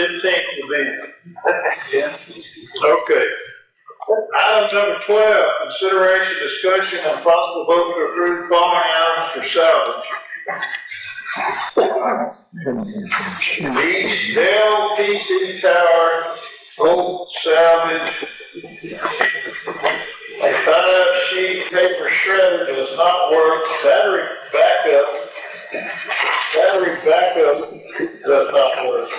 15th will be. Yeah. Okay. Item number 12, consideration, discussion, and possible vote to approve the following items for salvage. East Dell PC Tower, old salvage. A 5-sheet paper shredder does not work. Battery backup does not work.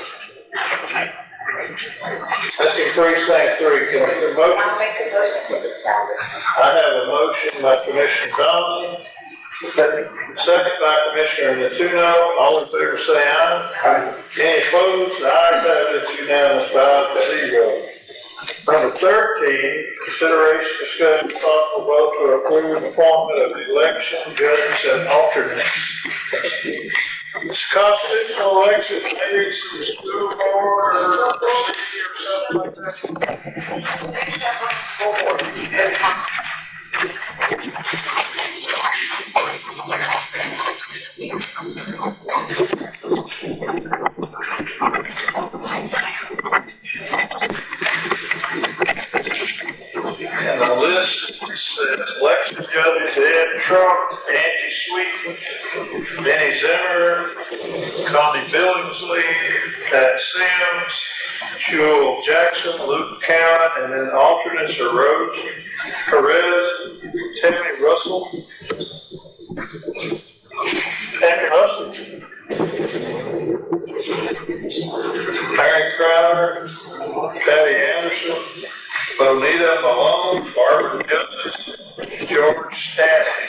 That's in Precinct 3. Can I get a motion? I'll make a motion for the salvage. I have a motion by Commissioner Donnelly. Second by Commissioner Natuno. All in favor say aye. Aye. Any opposed? The ayes have it. It's unanimous, 5-0. Number 13, consideration, discussion, possible vote to approve the appointment of election judges and alternates. It's constitutional election, maybe some school board or city or something like And the list says election judges Ed Trump, Angie Sweet, Benny Zimmer, Connie Billingsley, Pat Sims, Jewel Jackson, Luke Cowan, and then alternates are Rose Perez, Tammy Russell, Mary Crowder, Patty Anderson, Bonita Malone, Barbara Justice, George Stanley.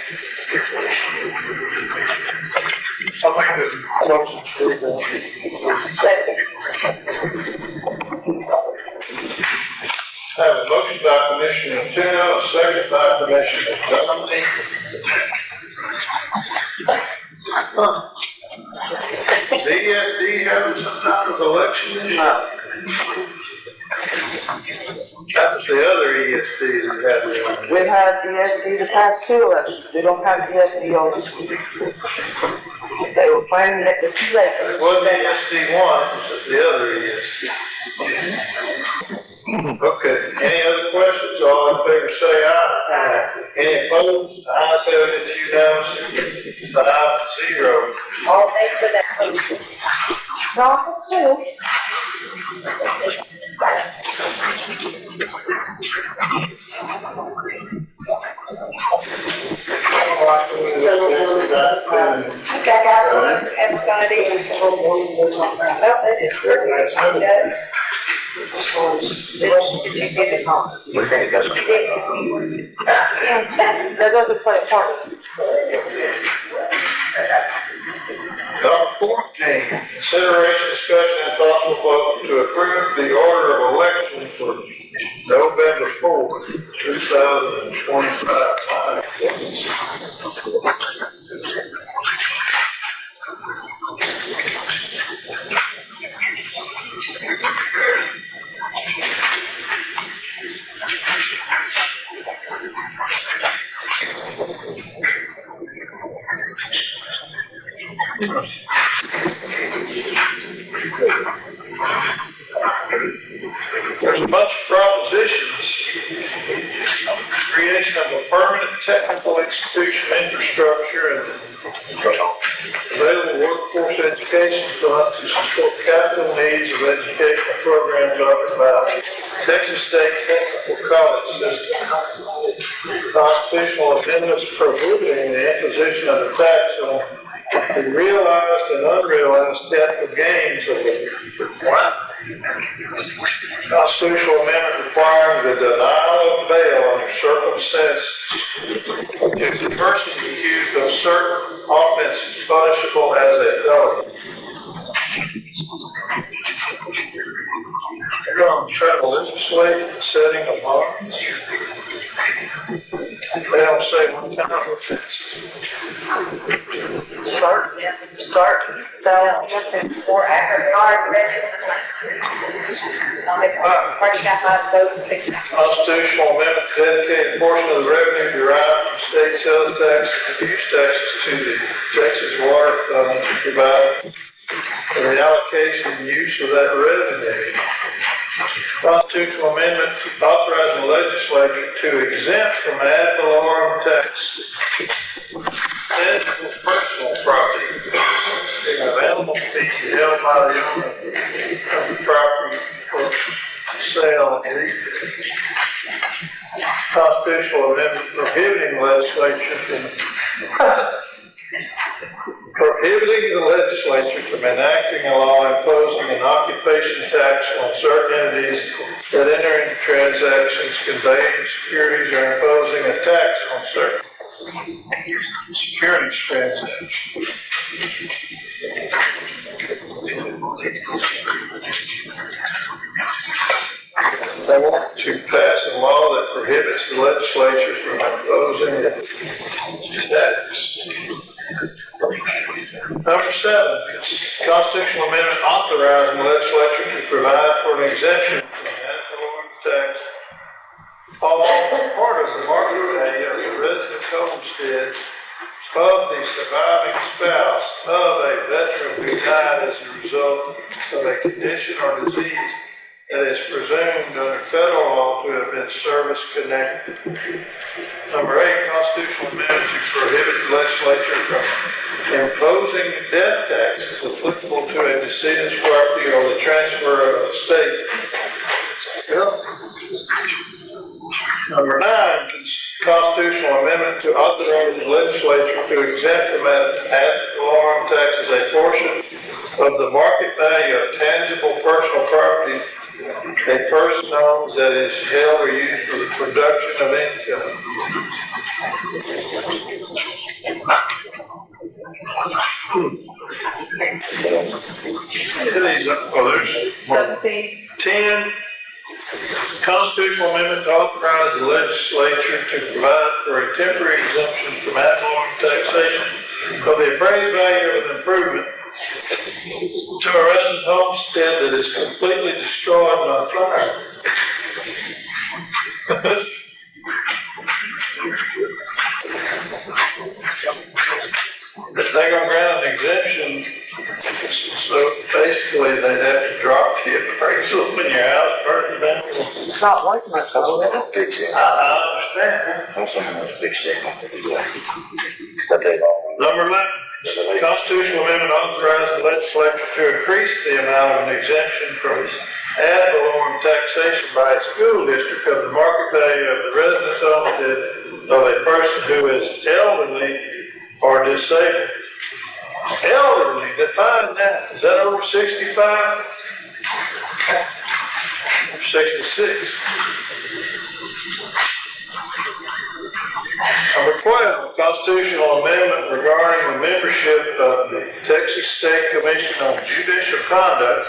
I'll make the motion to approve. I have a motion by Commissioner Tuno, a second by Commissioner Donnelly. Does ESD have some type of election? No. That was the other ESD that had the. We had ESD the past 2 elections. We don't have ESD on this week. They were planning at the 2 elections. It wasn't ESD 1, it was the other ESD. Okay, any other questions? All in favor say aye. Aye. Any opposed? The ayes have it, it's unanimous, 5-0. All thanks for that motion. Not two. I got one, everybody. Oh, that is good. Did you get it home? That doesn't play a part. Number 14, consideration, discussion, and possible vote to approve the order of election for November 4th, 2025. There's a bunch of propositions. Creation of a permanent technical institution infrastructure and available workforce education funds to support capital needs of educational programs offered by Texas State Technical College System. Constitutional amendments prohibiting the imposition of a tax on the realized and unrealized capital gains of the constitutional amendment requiring the denial of bail under circumstances if the person accused of certain offenses punishable as a felony. You're going to try to legislate the setting of bonds. They don't say what kind of offenses. Certain felonies or aggravated. Constitutional amendment to dedicate a portion of the revenue derived from state sales tax and use taxes to the Texas Water Fund to provide for the allocation and use of that revenue. Constitutional amendment authorizing the legislature to exempt from ad valorem tax tangible personal property being available to be held by the owner of the property for sale and lease. Constitutional amendment prohibiting the legislature from enacting a law imposing an occupation tax on certain entities that enter into transactions conveying securities or imposing a tax on certain securities transactions. They want to pass a law that prohibits the legislature from imposing a tax. Number 7, constitutional amendment authorizing the legislature to provide for an exemption from the ad valorem tax on part of the market value of the residence homestead of the surviving spouse of a veteran who died as a result of a condition or disease that is presumed under federal law to have been service-connected. Number 8, constitutional amendment to prohibit the legislature from imposing death taxes applicable to a decedent's property or the transfer of an estate. Number 9, constitutional amendment to authorize the legislature to exempt from ad valorem taxes a portion of the market value of tangible personal property a person owns that is held or used for the production of income. There's 17. 10. Constitutional amendment to authorize the legislature to provide for a temporary exemption from ad valorem taxation of the appraised value of an improvement to a resident homestead that is completely destroyed by fire. They're going to grant an exemption, so basically they'd have to drop the appraisal when your house burns down. It's not worth much, though, is it? Fix it. I understand. Also, how much fix it. Number 11. Constitutional amendment authorizing the legislature to increase the amount of an exemption from ad valorem taxation by a school district of the market value of the residence homestead of a person who is elderly or disabled. Elderly, define that. Is that over 65? 66. Number 12, constitutional amendment regarding the membership of the Texas State Commission on Judicial Conduct,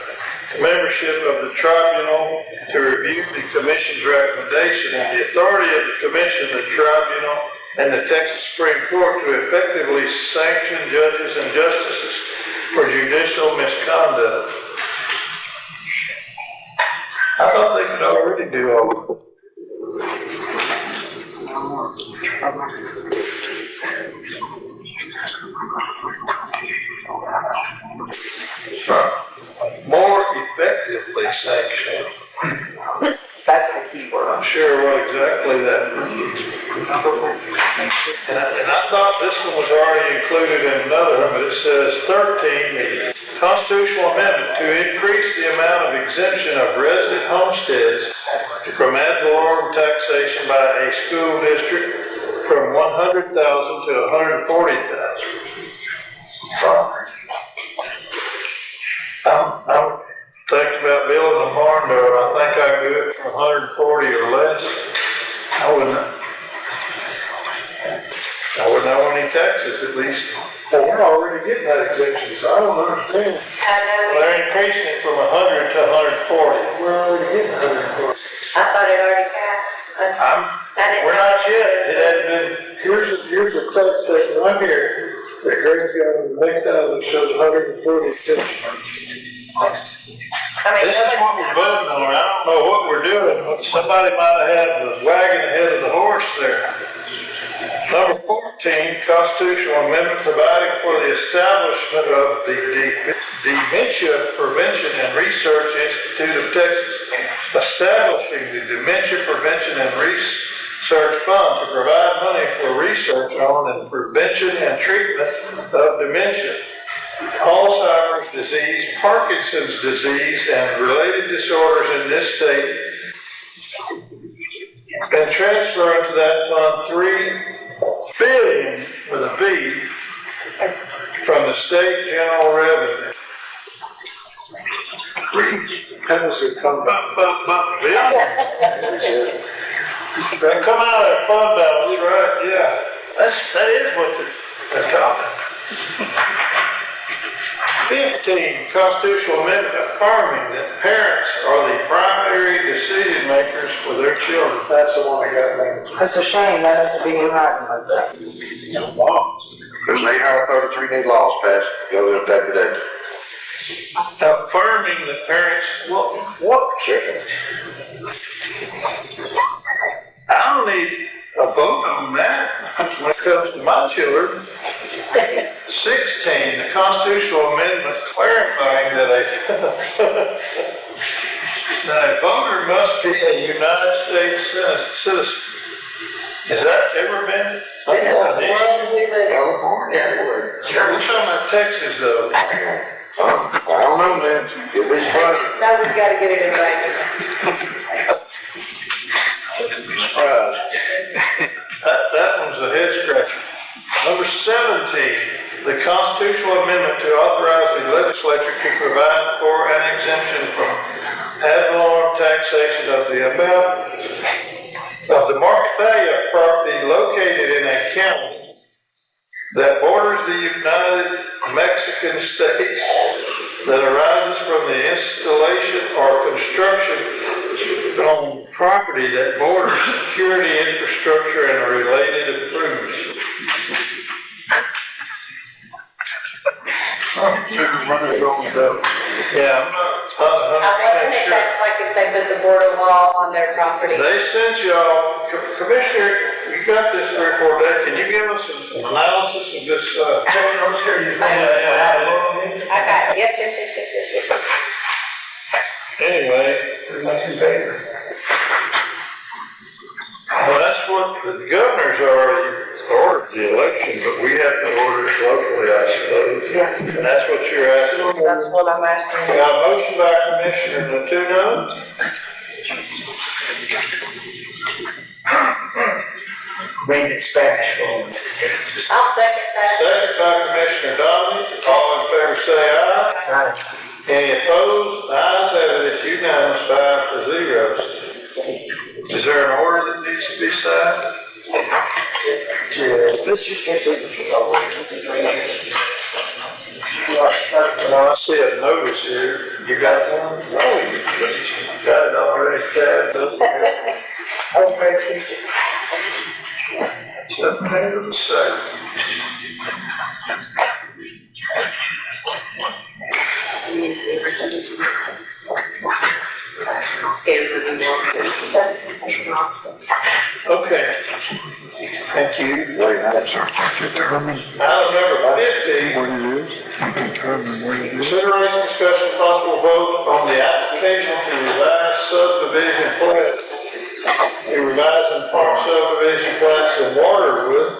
the membership of the tribunal to review the commission's recommendation, and the authority of the commission, the tribunal, and the Texas Supreme Court to effectively sanction judges and justices for judicial misconduct. I thought they could already do all of it. More effectively sanctioned. That's the key word. I'm sure what exactly that means. And I thought this one was already included in another one, but it says 13, constitutional amendment to increase the amount of exemption of resident homesteads from ad valorem taxation by a school district from 100,000 to 140,000. I'm thinking about building a barn door. I think I can do it for 140 or less. I wouldn't owe any taxes at least. Well, we're already getting that exemption, so I don't understand. Well, they're increasing it from 100 to 140. We're already getting 140. I thought it already passed. We're not yet. It hadn't been. Here's a text that right here that Greg's got on the next item that shows 140 exemption. This is what we're voting on. I don't know what we're doing. Somebody might have had the wagon ahead of the horse there. Number 14, constitutional amendment providing for the establishment of the Dementia Prevention and Research Institute of Texas, establishing the Dementia Prevention and Research Fund to provide money for research on and prevention and treatment of dementia, Alzheimer's disease, Parkinson's disease, and related disorders in this state, and transferring to that fund $3 billion with a B from the state general revenue. How does it come back? Billion? They come out of that fund balance, right? Yeah. That is what they're talking. 15, constitutional amendment affirming that parents are the primary decision makers for their children. That's the one I got named. It's a shame that has to be in writing like that. There's 833 new laws passed, go up that today. Affirming that parents, what? I don't need a vote on that when it comes to my children. 16, the constitutional amendment clarifying that a voter must be a United States citizen. Has that ever been? This is the world we live in. California, We're talking about Texas though. I don't know, man. It was fun. Now we've got to get it in writing. That one's a head scratcher. Number 17, the constitutional amendment to authorize the legislature to provide for an exemption from ad valorem taxation of the amount of the market value of property located in a county that borders the United Mexican states that arises from the installation or construction on property that borders security infrastructure and related improvements. Yeah, I'm not I wonder 100% if sure. that's like if they put the border wall on their property. They sent y'all, Commissioner, you got this 3 or 4 days, can you give us an analysis of this, yeah. Okay, yes. Anyway, well, that's what the governor's already ordered the election, but we have to order it locally, I suppose. Yes. And that's what you're asking. That's what I'm asking. Got a motion by Commissioner Natuno. Read it Spanish for me. I'll second that. Second by Commissioner Donovan. All in favor say aye. Any opposed? The ayes have it. It's unanimous, 5-0. Is there an order that needs to be signed? Let's just get it. No, I see a notice here. You got one? Oh, you got it already tabbed up. Okay. Second. Okay. Thank you. Item number 50. Consideration, discussion, possible vote on the application to revise subdivision plats. Revising park subdivision plats in Waterwood,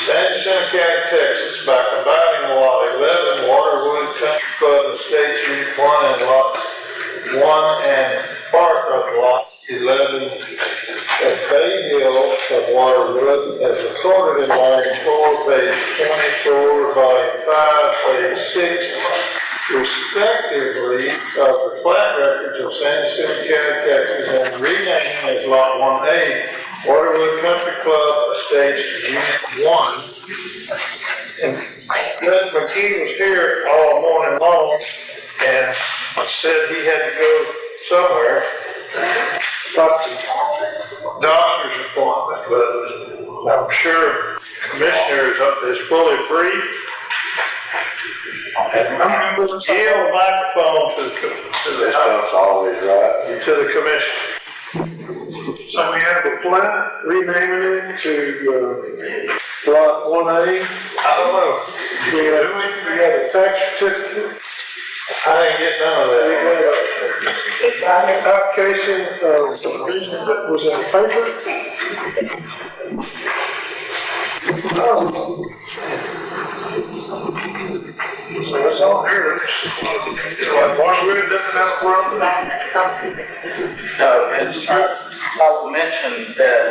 San Jacinto County, Texas, by combining Lot 11, Waterwood Country Club Estates Unit 1 and Lots 1 and part of Lot 11 at Bay Hill of Waterwood, as recorded in Line 4, page 24, Volume 5, page 6, respectively, of the plat records of San Jacinto County, Texas, and renaming as Lot 1A, Waterwood Country Club Estates Unit 1. And Judge McKee was here all morning long and said he had to go somewhere. Doctor's appointment, but I'm sure Commissioner is fully free. Yield the microphone to This stuff's always right. the commission. So we have a plat, renaming it to, Lot 1A. I don't know. We have a tax certificate. I ain't getting none of We that. have an application of subdivision that was in the paper. So it's all here. Like Marshwood doesn't have a problem. No, it's, I'll mention that,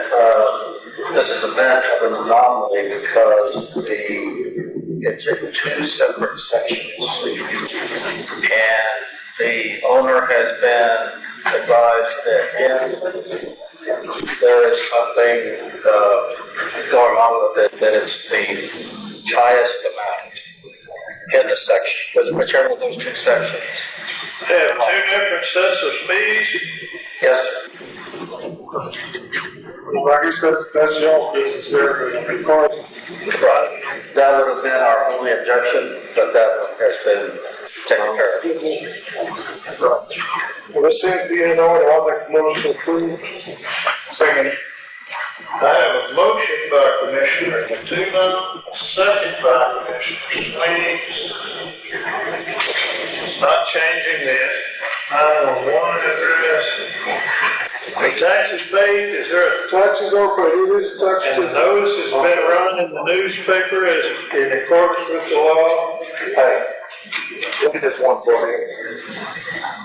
this is a bit of an anomaly because it's in two separate sections. And the owner has been advised that if there is something, going on with it, that it's the highest amount in the section, whichever of those two sections. They have two different sets of fees. Yes, sir. Well, I guess that's y'all business there, as far as. Right. That would have been our only objection, but that one has been taken care of. Well, let's see it be in order, I'll make a motion to approve. Second. I have a motion by Commissioner Jacinto, second by Commissioner Sweeney. Not changing this. 911 address. The taxes paid, is there a Taxes are paid, it is tax and the certificate. notice has been run in the newspaper as in accordance with the law? Hey, look at this one for me.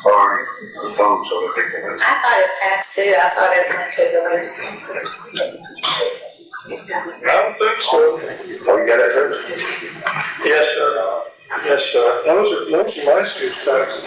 Or the phone, so we can. I thought it passed too. I thought it went to the list. I don't think so. Oh, you got that first? Yes, sir. Yes, sir. Those are last year's taxes.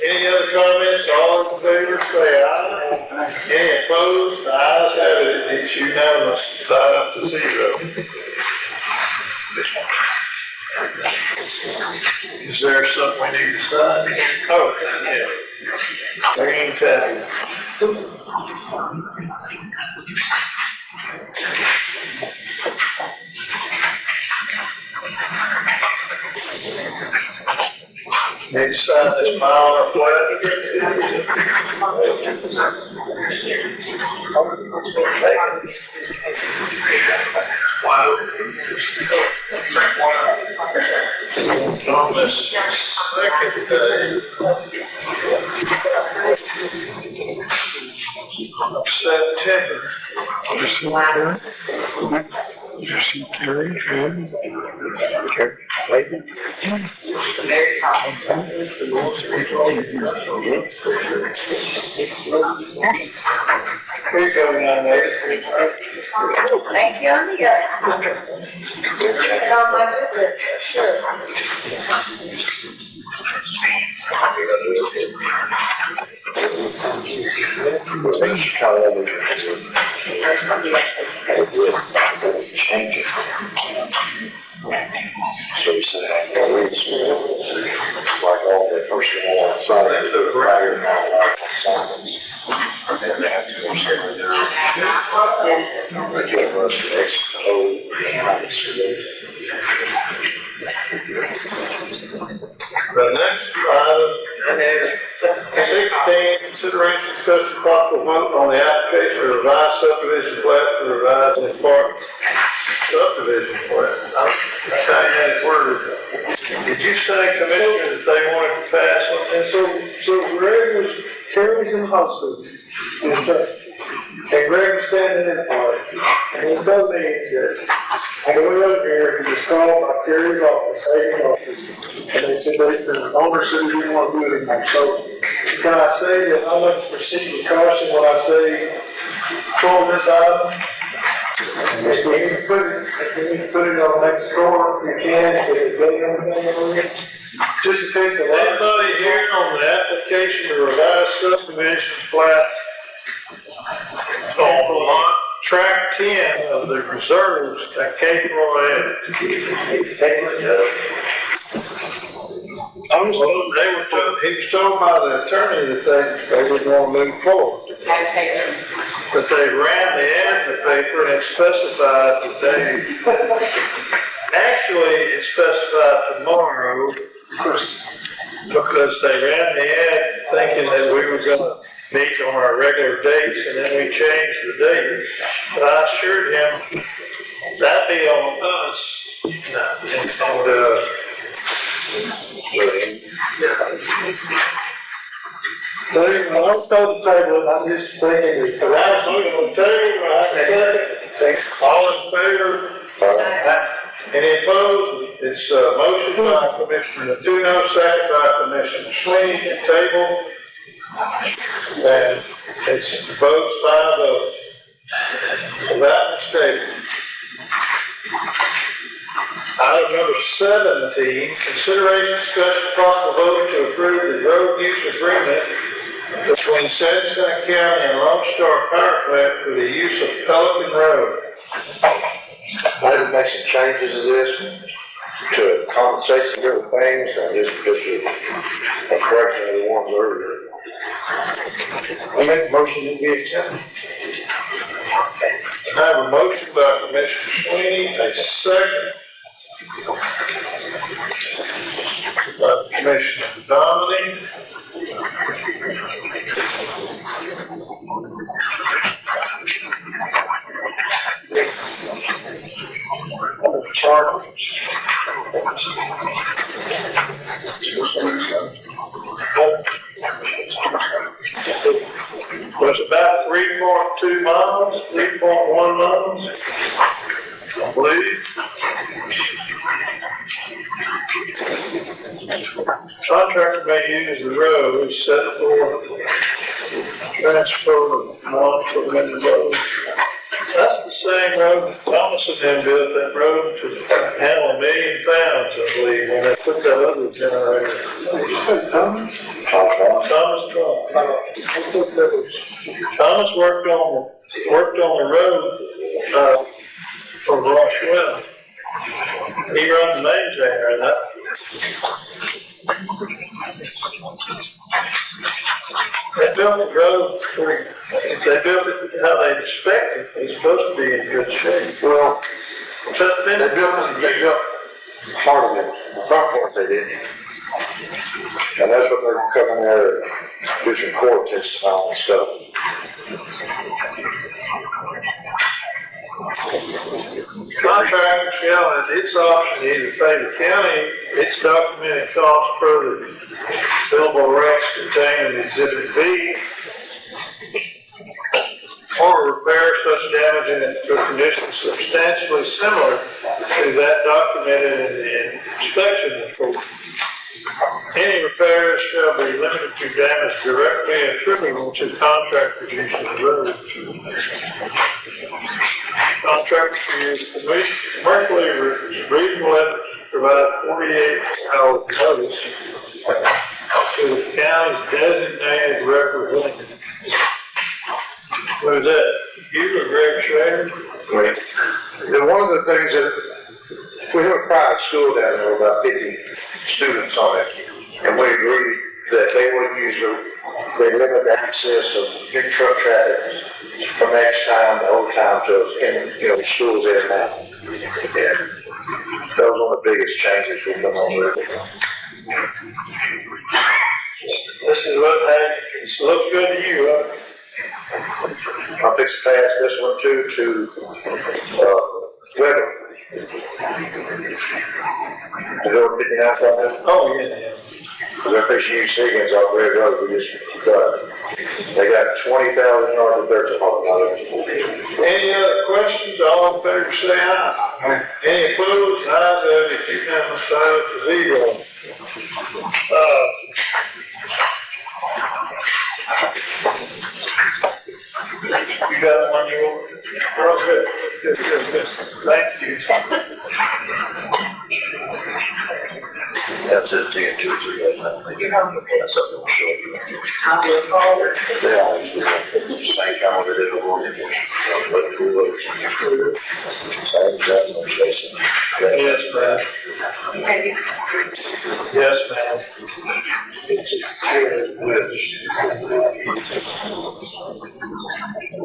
Any other comments? All in favor, say aye. Any opposed? The ayes have it. It's unanimous, 5-0. Is there something we need to sign? Oh, yeah. Green tab. Need to sign this pile or on this second day of September. Here you go, young lady. Thank you on the other. It's on my list, sure. Change it. So we said, like all the first one on site, the prior assignments. And then they have to go straight there. They give us the extra code. The next item is 16, consideration, discussion, possible vote on the application of revised subdivision plat for revised and part subdivision plat. That's how you had it worded. Did you say, Commissioner, that they wanted to pass on this? So Greg was, Carrie was in the hospital. And Greg was standing in for it. And he told me that on the way up here, he was called by Carrie's office, agent office. And they said, the owner said he didn't want to do it anymore. So can I say that I like to proceed with caution when I say pull this item? If we need to put it on next door, we can, if it's building, just in case the land. Anybody here on the application to revise subdivision plat on lot track 10 of the reserves at Cape Royal? He was told by the attorney that they were gonna move forward. But they ran the ad in the paper and it specified the day. Actually, it specified tomorrow because they ran the ad thinking that we were gonna meet on our regular dates and then we changed the date. But I assured him that'd be on us. I was told to table it, I'm just thinking. That's motion on the table, I second. All in favor? Any opposed? It's a motion by Commissioner Natuno, second by Commissioner Sweeney, to table. And it's votes 5-0. That is tabled. Item number 17, consideration, discussion, possible vote to approve the road use agreement between San County and Rockstar Power Plant for the use of Pelican Road. I had to make some changes to this to compensate some different things, and just a correction of the ones earlier. I make a motion that we accept. I have a motion by Commissioner Sweeney, a second by Commissioner Dominic. Charge. Was about 3.2 miles, 3.1 miles, I believe. Contractor may use the road set for transfer of non-permitted road. That's the same road Thomas and them built that road to handle 1 million pounds, I believe, when they put that other generator. Thomas? Thomas worked on the road, for Roswell. He runs the mains there and that. They built the road, if they built it how they expected, it's supposed to be in good shape. Well, They they built part of it, the front part they did. And that's what they're coming there and do some court testimony and stuff. Contractor shall at its option either pay the county its documented cost per the billable rates contained in Exhibit B, or repair such damage in it to a condition substantially similar to that documented in the inspection report. Any repairs shall be limited to damage directly attributable to contractor's use of the road. Contractor should commercially reasonable efforts to provide 48 hours notice to the county's designated representative. What is that? You or Greg Schrader? Right. And one of the things that, we have a private school down there with about 50 students on it, and we agreed that they limit the access of big truck traffic from X time to overtime to, the schools there now. Yeah. That was one of the biggest changes we've done on there. This is what looks good to you, huh? I'll fix to pass this one too to, weather. Is it over 59 from this? Oh, yeah. Because they're fixing use Higgins off Red Road, we just got, they got 20,000 yards of dirt deposit. Any other questions? All in favor say aye. Any opposed? Ayes have it, unanimous, 5-0. You got one you want? Oh, good. Thank you. That's it, taking 2 or 3 days, I think. That's something we'll show you. I'll do it forward. Same kind of it will be. Same job, no Jason. Yes, ma'am. Thank you. Yes, ma'am.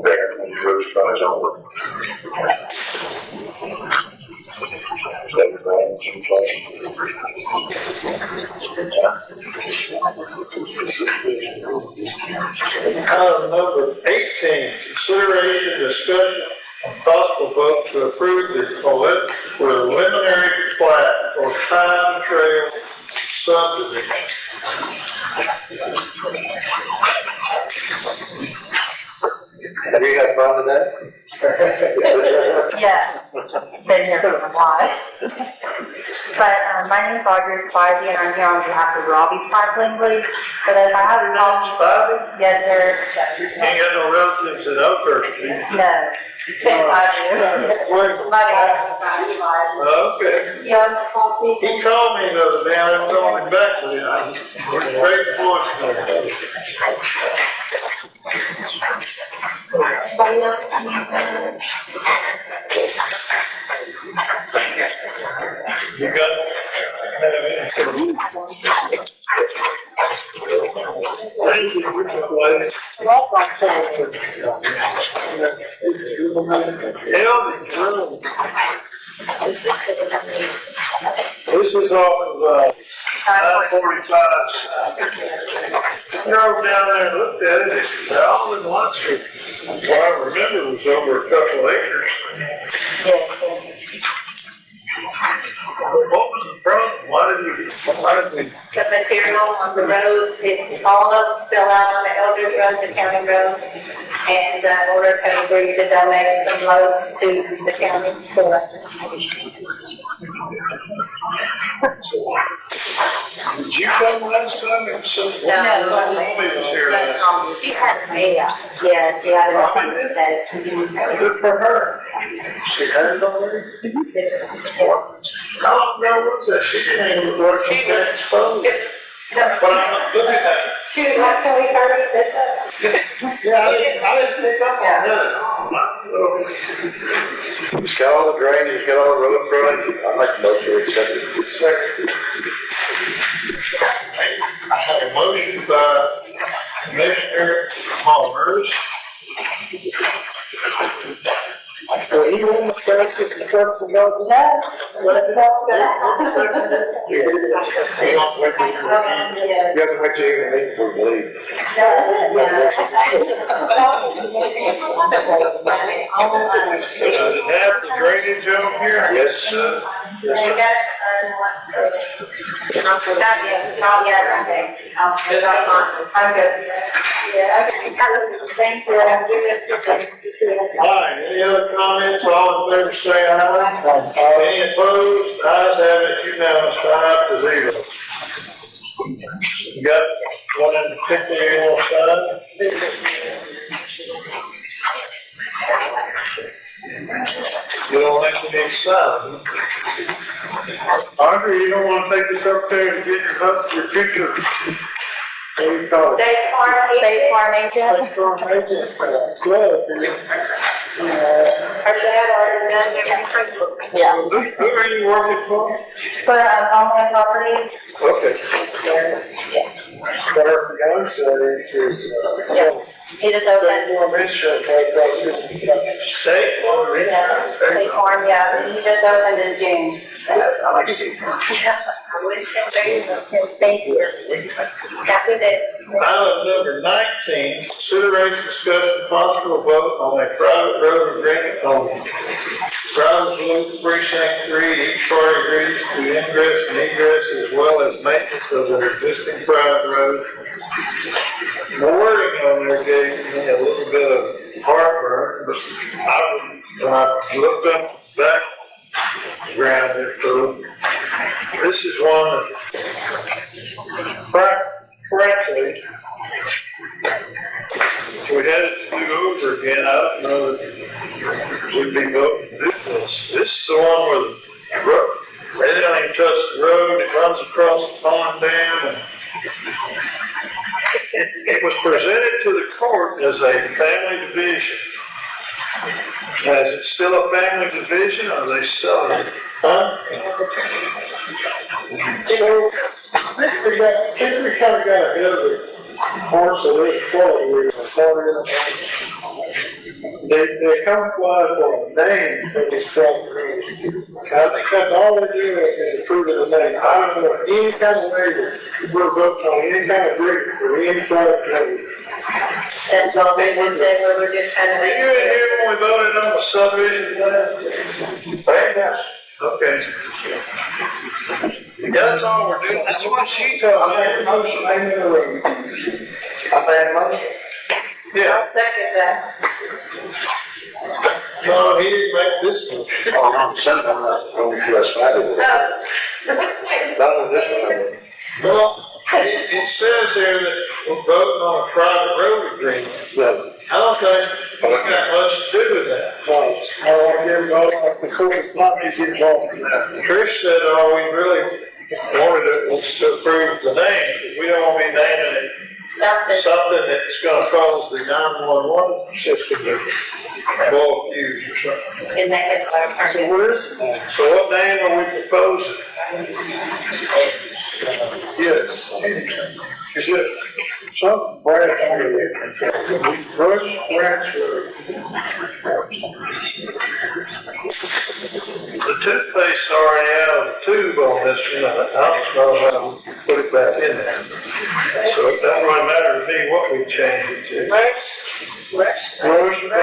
There, really try it over. Number 18, consideration, discussion, and possible vote to approve the preliminary plat for Time Trail subdivision. Have you had fun today? Yes, been here for a while. But my name is Audrey Spivey, and I'm here on behalf of Robbie Sparklingly. But if I have a problem, Bobby? yes, there's. You ain't got no relatives in Oakhurst, do you? No, I do. My dad's Okay. young coffee. He called me the other day, I was calling him back with him. Great voice. You got Thank you. This is off of 945. Drove down there and looked at it. It's all in one street. What I remember was over a couple acres. Yes. What was the problem? Why did we? The material on the road, all of them spill out on the Elders Road, the county road. And owners have agreed to donate some loads to the county for it. Did you come last time? No. Robbie was here last time. She had a mayor. Yeah, she had an appointment today. Good for her. She had it already? How long ago was that? She didn't even work on that exposed. But I'm looking at it. She was like, can we hurry this up? Yeah, I didn't pick up on that. It's got all the drainage, it's got all the road frontage. I like most of it except the second. I have a motion by Commissioner Palmer's. Well, you want to say it's the construction No. You have to wait till you can leave before you leave. Does it have the drainage on here? Yes, And that's, not yet, okay. I'm good. Yeah, okay. Thank you. All right, any other comments? All in favor say aye. Any opposed? Ayes have it, unanimous, 5-0. You got one in particular you want to sign? You don't think you need to sign? Audrey, you don't want to take this up there and get your future, what do you call it? State farm agent. State farm agent. Club, Her dad already done everything. Yeah. Who are you working for? For homeland property. Okay. but her fiance is, Yeah. He just opened. State farm. Yeah, State farm, yeah. He just opened in June. I like Steve. I wish him very well. Thank you. Happy day. Item number 19, consideration, discussion, possible vote on a private road agreement on Precinct 3. Each party agrees to ingress and egress as well as maintenance of their existing private road. The wording on there gave me a little bit of heartburn, but when I looked up background info, this is one that frankly, if we had it to do over again, I don't know that we'd be voting to do this. This is the one where the They don't even touch the road, it runs across the pond dam, and it was presented to the court as a family division. Is it still a family division, or are they selling it? Huh? So, we kind of got ahead of the horse of this quality we were starting. They come apply for a name for this property. I think that's all they do is approve the name. I don't know any kind of way that we're voting on any kind of agreement for any product. That's what we just said, we were just kind of. Were you in here when we voted on the subdivision plan? Yes. Okay. Yeah, that's all we're doing. That's what she told I me. made a motion, I made a motion. I made a motion. Yeah. I'll second that. No, he didn't make this motion. Oh, no, send them on US Saturday. No. Not on this one. Well, it says here that we're voting on a private road agreement. No. I don't think it's got much to do with that. I don't want to get involved, like the court, not me get involved in that. Trish said all we really wanted was to approve the name. We don't want to be naming it something that's gonna cause the 911 system to blow a fuse or something. And they had our So permit. where is it? So what name are we proposing? Yes. Is it some branch here? Brush branch or? The toothpaste's already out of the tube on this one. I don't know how to put it back in there. So it doesn't really matter to me what we change it to. Brush branch road.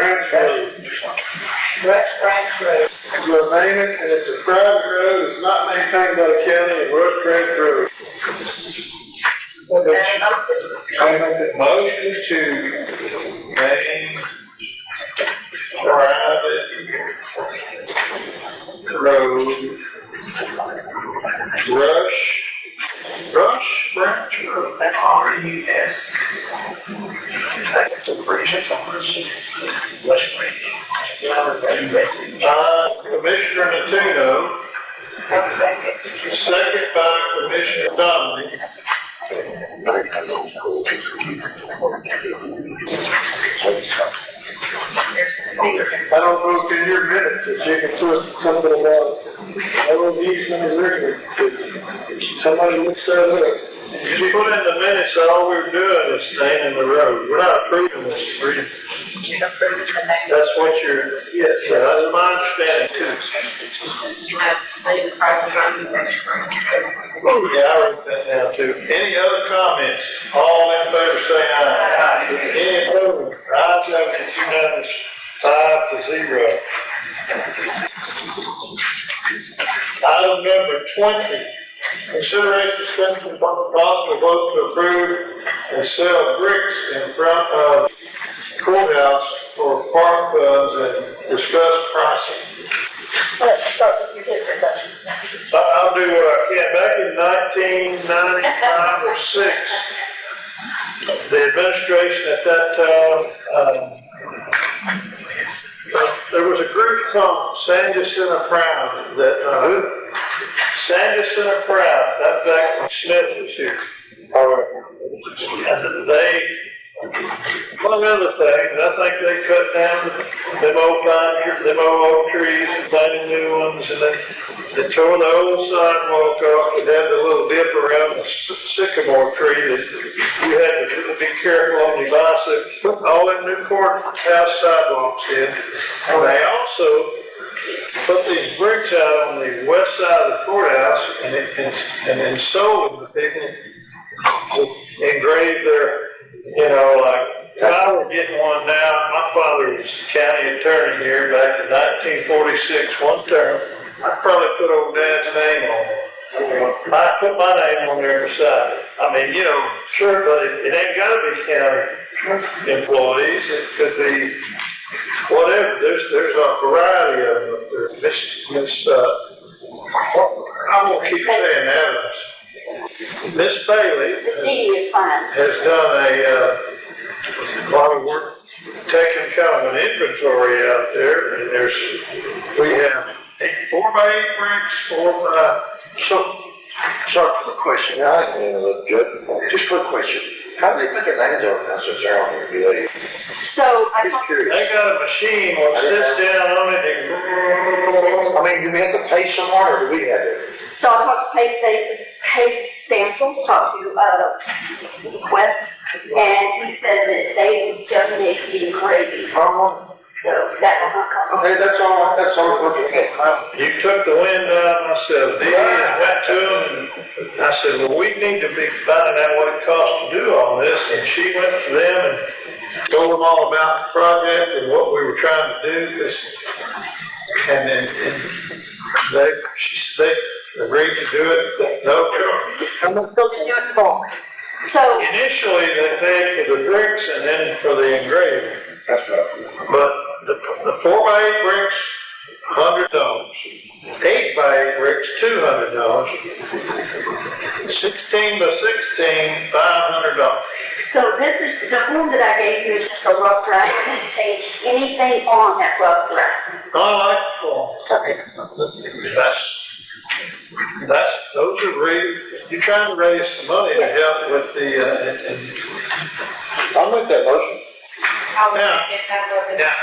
Rush Branch Road. We'll name it, and it's a private road, it's not maintained by the county, and Rush Branch Road. Motion to name private road Rush Branch Road. R-U-S. That's a bridge. Rush Branch. Commissioner Natuno. Second by Commissioner Donnelly. I don't know if in your minutes that you can put something about, all these numbers there. Somebody looks that up. If you put in the minutes, all we're doing is naming the road. We're not approving this agreement. That's what you're, yes, that's my understanding too. You have to say the private road. Yeah, I wrote that down too. Any other comments? All in favor say aye. Any opposed? Ayes have it, it's unanimous, 5-0. Item number 20. Consideration discussion possible vote to approve and sell bricks in front of courthouse for park funds and discuss pricing. Let's start with your history. I'll do what I can. Back in 1995 or 6, the administration at that time, there was a group called Sanderson and Proud that, Sanderson and Proud, that was back when Smith was here. And they, among other things, I think they cut down them old trees and planted new ones, and they tore the old sidewalk off and had the little dip around the sycamore tree that you had to really be careful on your bicycle. Put all them new courthouse sidewalks in. And they also put these bricks out on the west side of the courthouse and then sold them to people to engrave their, like, if I were getting one now, my father was county attorney here back in 1946, one term. I'd probably put old Dad's name on it. I put my name on there beside it. I mean, sure, but it ain't gotta be county employees. It could be whatever. There's a variety of them up there. I'm gonna keep saying Adams. Miss Bailey has done a lot of work taking kind of an inventory out there, and we have 4x8 bricks, 4x So, quick question, now I can look good, just quick question. How do they put their names on now since they're on the VA? So I Just talked, curious. They got a machine that sits down on it and. I mean, do we have to pay someone or do we have to? so I talked to Pace Stansel, talked to, West, and he said that they would donate the engraving. So that will not cost. Okay, that's all, okay. You took the wind out of myself. Dee went to them and I said, well, we need to be finding out what it costs to do all this. And she went to them and told them all about the project and what we were trying to do. And then they agreed to do it, no charge. They'll just do it for. So, Initially, they paid for the bricks and then for the engraving. That's right. But the 4x8 bricks, $100. 8x8 bricks, $200. 16 by 16, $500. so this is, the form that I gave you is just a rough draft. I didn't change anything on that rough draft. I like the form. Those are really, you're trying to raise some money to help with the, I'll make that motion. Now,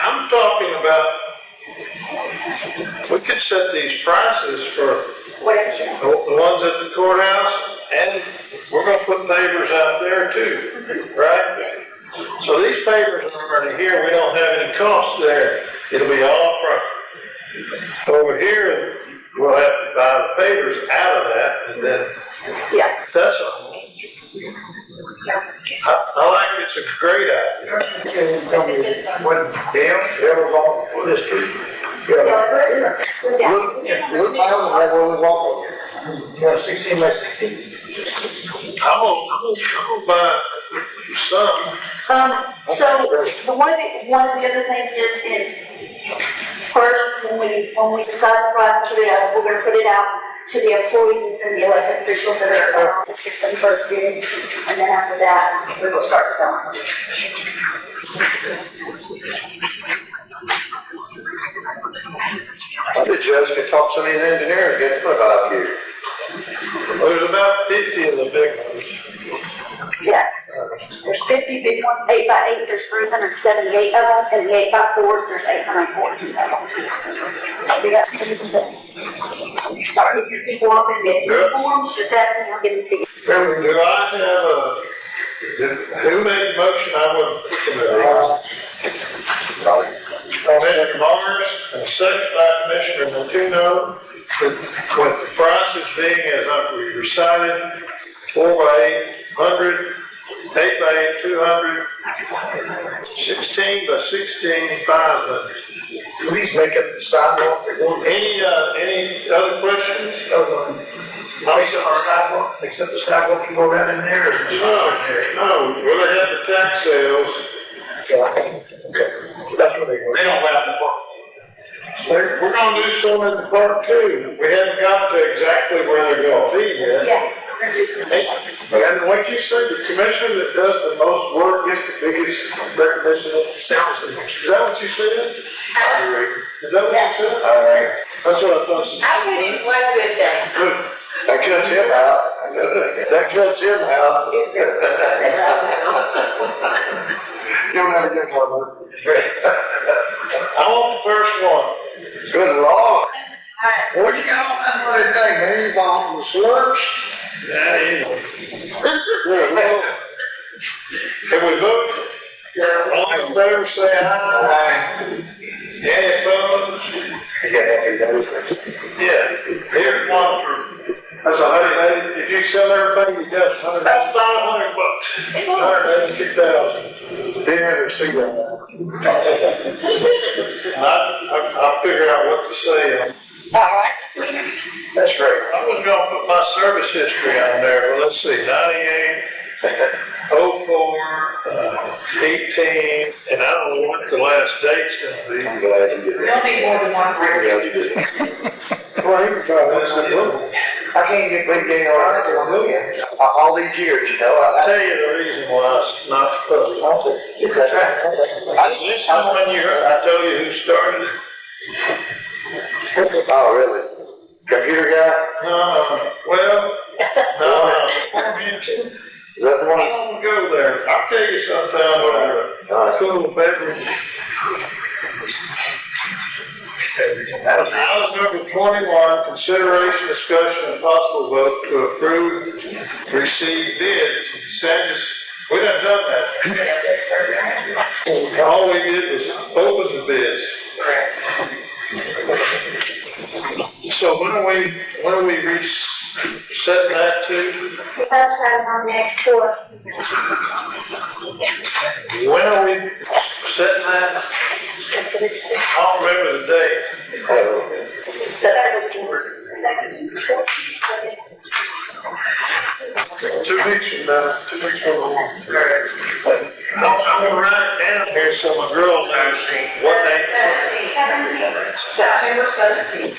I'm talking about, we could set these prices for the ones at the courthouse, and we're gonna put pavers out there too, right? Yes. So these pavers are already here, we don't have any cost there, it'll be all profit. Over here, we'll have to buy the pavers out of that, and then, Yeah. that's all. I like it, it's a great idea. When Dale was on for this street. Look down and where we walk on here. Yeah, 16 by 16. I'm gonna buy some. So one of the other things is first, when we decide the price to put it out, we're gonna put it out to the employees and the elected officials that are in office for the first year, and then after that, we will start selling. I bet you guys could talk some of these engineers, get them about here. There's about 50 of the big ones. Yeah. There's 50 big ones, 8x8, there's 378 of them, and the 8x4s, there's 814 of them. We got 30%. Start with your people up and get your forms, but that will get into you. Do I have who made the motion? I wasn't looking at it. Commissioner Mars, and second by Commissioner Martino, with the prices being as we recited, 4x8, 100, 8x8, 200, 16 by 16, 500. Please make up the sidewalk. Any other questions? Except the sidewalk can go down in there, or is it just there? No, we're gonna have the tax sales. Okay. That's what they go. They don't let them work. We're gonna do some in the park too. We haven't got to exactly where they're gonna be yet. Yeah. And what you said, the commissioner that does the most work gets the biggest recognition. Sounds like. Is that what you said? I agree. Is that what you said? I agree. That's what I thought. I put in one good thing. Good. That cuts him out. That cuts him out. You don't have to get one. I want the first one. Good Lord. What'd you get on that one today, man? You bought the slurps? Yeah, anyway. Good Lord. Can we vote? All in favor, say aye. Any opposed? Yeah, here's one for, that's $180. If you sell everything you got, that's $500. $182,000. Then see that. I'll figure out what to say. That's great. I was gonna put my service history on there, but let's see, 98, 04, 18, and I don't know what the last date's gonna be. I'm glad you did that. Don't need more than one. I'm glad you did that. Well, you can try this. I can't get big game on that till a million. All these years, you know. I'll tell you the reason why it's not supposed to. Listen when I told you who started it. Oh, really? Computer guy? Well, no, Is that the one? I don't go there. I'll tell you sometime over a cool beverage. Item number 21, consideration, discussion, and possible vote to approve, receive bids. We done done that. All we did was open the bids. So when are we resetting that to? That's right on next door. When are we setting that? I don't remember the date. Two weeks from now. I'm gonna write it down here so my girl knows what day. September 17th.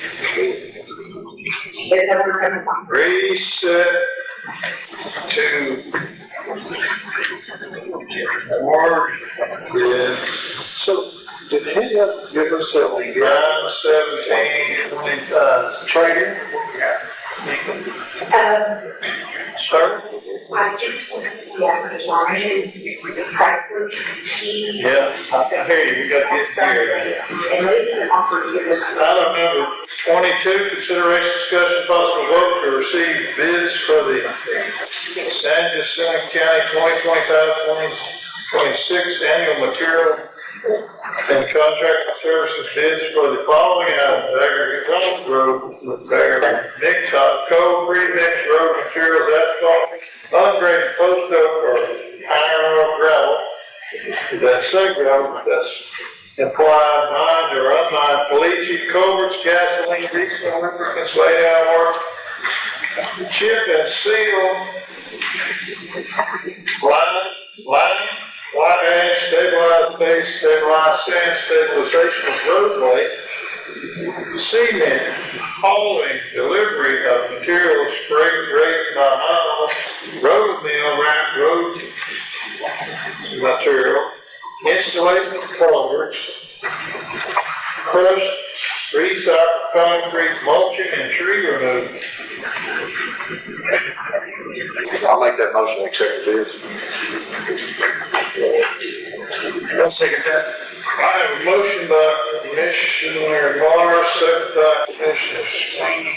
Reset to award bids. So, did he give us a 9/17/25. training? Sir? I think so. Presley, Yeah, I hear you, we got this here. and they even offered to give us. Item number 22, consideration, discussion, possible vote to receive bids for the San Jacinto County 2025-2026 annual material and contract services bids for the following items: aggregate road, mix hot, coal, pre-mix road materials, asphalt, ungraded post oak or iron or gravel. That's gravel, that's implied, mined or unmined, caliche, culverts, gasoline, diesel, lubricants, laydown work, chip and seal, lining, white ash, stabilized base, stabilized sand, stabilization of roadway, cement, hauling, delivery of materials, freight, rate, non-mineral, road mill, ramp, road material, installation of culverts, crushed, recycled concrete, mulching, and tree removal. I'll make that motion to accept the bids. I'll second that. I have a motion by Commissioner Morris, second by Commissioner Sweeney.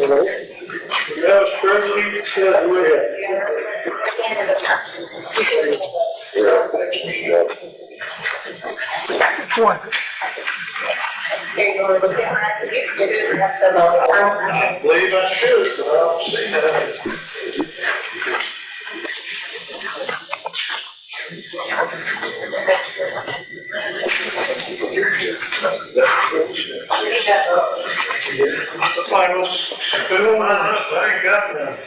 That was spreadsheet that says we I believe I should, but I don't see that. The finals, I ain't got none.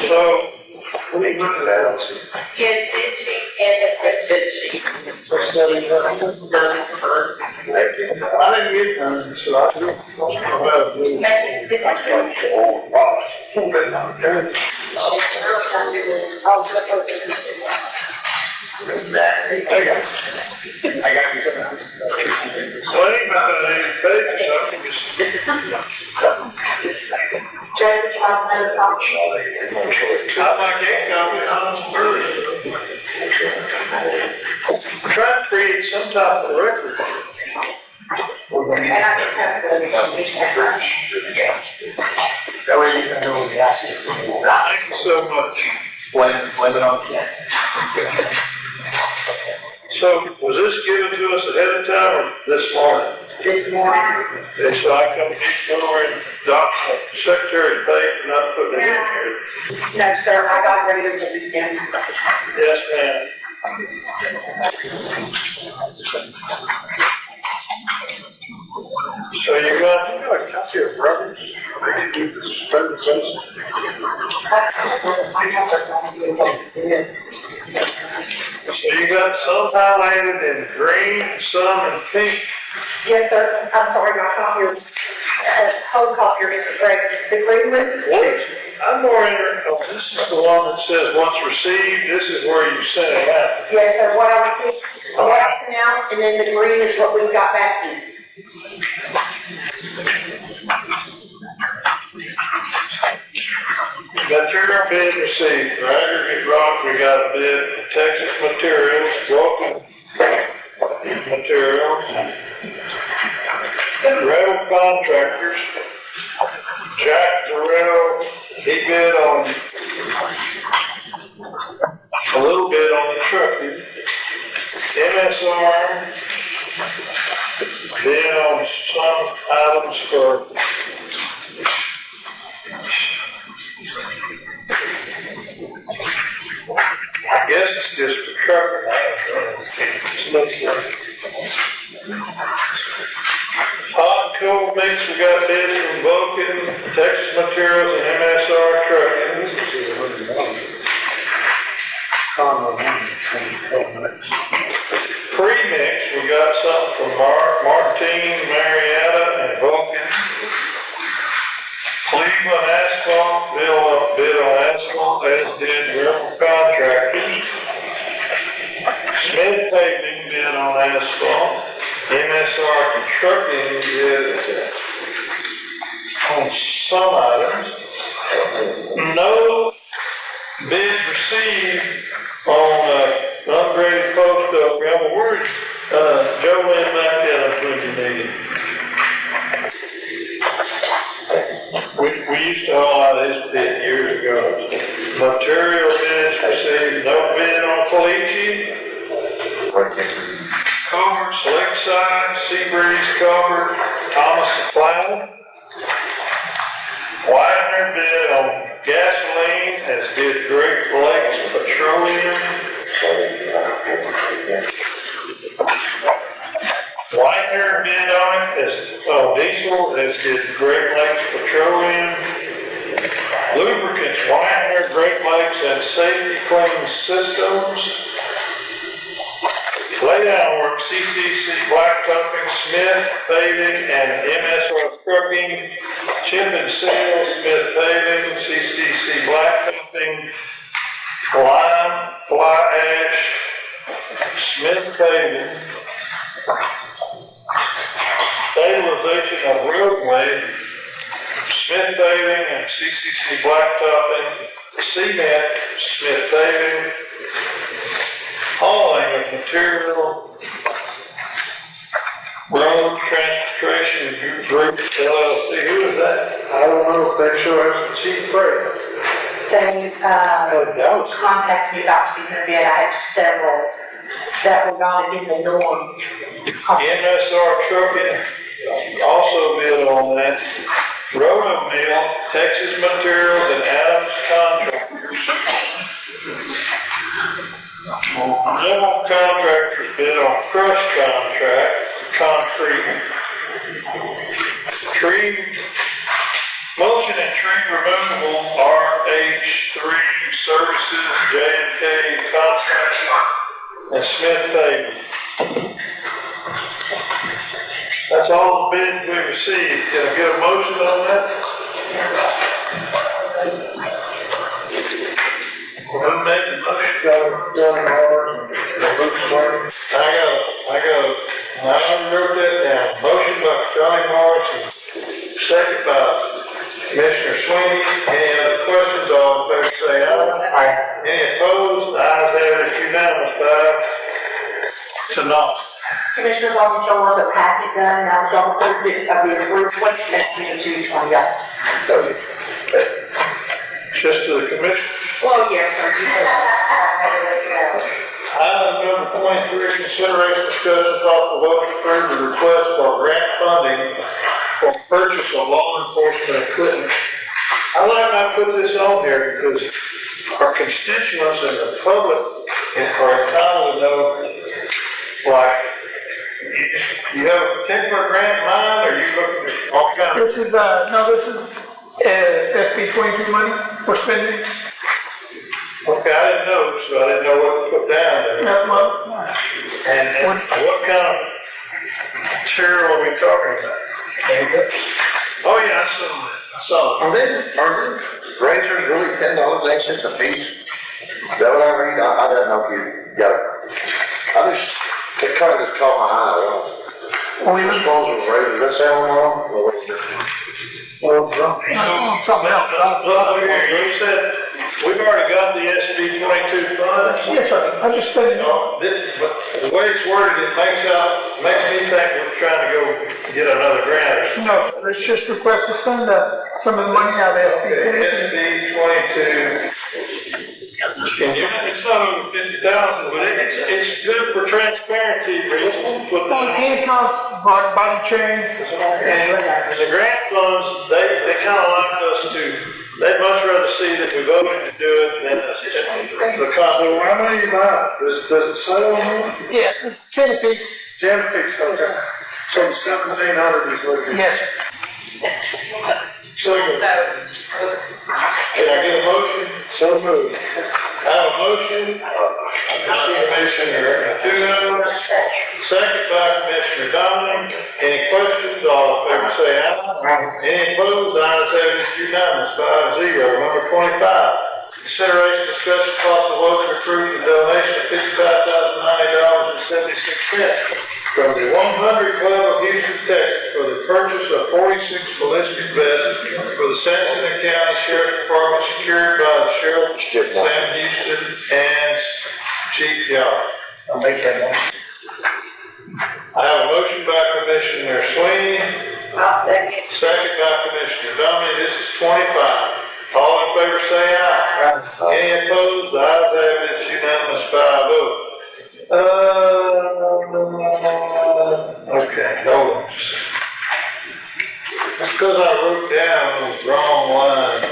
So, Let me look at that. His bid sheet and his bid sheet. I didn't get none, so I don't know about this. Did I say? I got you something. Well, ain't about any pages, I can just. I like it, I'm trying to create some type of record. That way you can know what you're asking. Thank you so much. Blame it on. So, was this given to us ahead of time or this morning? This morning. Okay, so I come over and document, secretary paid, not putting it in here. No, sir, I got ready to put it down. Yes, ma'am. So you got a copy of Roberts? I can do this presentation. So you got some highlighted in green, some in pink. Yes, sir. I'm sorry, my copier, whole copier is great. The green ones, I'm more interested, oh, this is the one that says once received, this is where you send it out. Yes, so what I received, what I sent out, and then the green is what we got back to you. Material bid received, for aggregate rock, we got a bid from Texas Materials, broken materials. Rail contractors, Jack Terrell, he bid on a little bit on the trucking. MSR bid on some items for I guess it's just for trucking. It looks like. Hot and cold mix, we got bids from Vulcan, Texas Materials, and MSR Trucking. Pre-mix, we got something from Martine, Marietta, and Vulcan. Cleveland Asphalt, bid on asphalt, as did River Contractors. Smith Paving bid on asphalt. MSR Trucking bid on some items. No bids received on ungraded post oak gravel. Where's Jolene McAdams when you need it? We used to haul out his bid years ago. Material bids received, no bid on Felici. Culverts, Lakeside, Seabreeze Culvert, Thomas Supply. Widener bid on gasoline, as did Great Lakes Petroleum. Widener bid on it as diesel, as did Great Lakes Petroleum. Lubricants, Widener, Great Lakes, and Safety Clean Systems. Laydown work, CCC Blacktopping, Smith Paving, and MSR Trucking. Chip and Seal, Smith Paving, CCC Blacktopping, Lime, Fly Ash, Smith Paving. Stabilization of roadway, Smith Paving and CCC Blacktopping. Cement, Smith Paving. Hauling of material, Road Transportation Group LLC. Who is that? I don't know if they show us the cheap freight. They, contacted me about receiving a bid. I had several that were not in the norm. MSR Trucking also bid on that. Roto Mill, Texas Materials, and Adams Contractors. General contractors bid on crush concrete, tree, mulching and tree removal, RH3 Services, J&K Contracting, and Smith Paving. That's all the bids we received. Can I get a motion on that? Who made the motion? I wrote that down. Motion by Johnny Morrison, second by Commissioner Sweeney. Any other questions? All in favor say aye. Aye. Any opposed? The ayes have it, unanimous, 5 to naught. Commissioners, I'll get y'all the packet done, and I'll double check the request that we need to each one, yeah. Just to the commission. Well, yes, sir. Item number 23, consideration, discussion, thought, vote to approve the request for grant funding for purchase of law enforcement equipment. I like I put this on here because our constituents and the public are entitled to know, like, you have a particular grant in mind, or you looking at all kinds of? This is, this is SB 22 money for spending. Okay, I didn't know, so I didn't know what to put down there. And what kind of material are we talking about? Oh yeah, I saw that. Are they? razors really $10 a piece? Is that what I read? I don't know if you got it. It kind of just caught my eye. Disposal razors, that sound wrong? Something else. Look here, you said, we've already got the SB 22 funds. Yes, sir, I just said, But the way it's worded, it makes me think we're trying to go get another grant. no, sir, it's just request to send some of the money out of SB 22. And it's not over 50,000, but it's good for transparency reasons. Those handcuffs, body chains, And the grant funds, they kind of like us they'd much rather see that we voted to do it than the So how many you buy? Does it say on here? Yes, it's 10 apiece. 10 apiece, okay. So 1,700 is what it is. Yes, sir. Second. Can I get a motion? So moved. I have a motion, Commissioner Tuno, second by Commissioner Dominic. Any questions? All in favor say aye. Any opposed? Ayes have it, it's unanimous, 5-0. Number 25, consideration, discussion, possible vote to approve the donation of $55,090.76 from the 100 Club of Houston, Texas for the purchase of 46 ballistic vests for the Sangamon County Sheriff's Department secured by the Sheriff Sam Houston and Chief Yard. I'll make that motion. I have a motion by Commissioner Sweeney, I'll second. second by Commissioner Dominic. This is 25. All in favor say aye. Any opposed? The ayes have it, it's unanimous 5-0. Okay, hold on. That's because I wrote down the wrong line.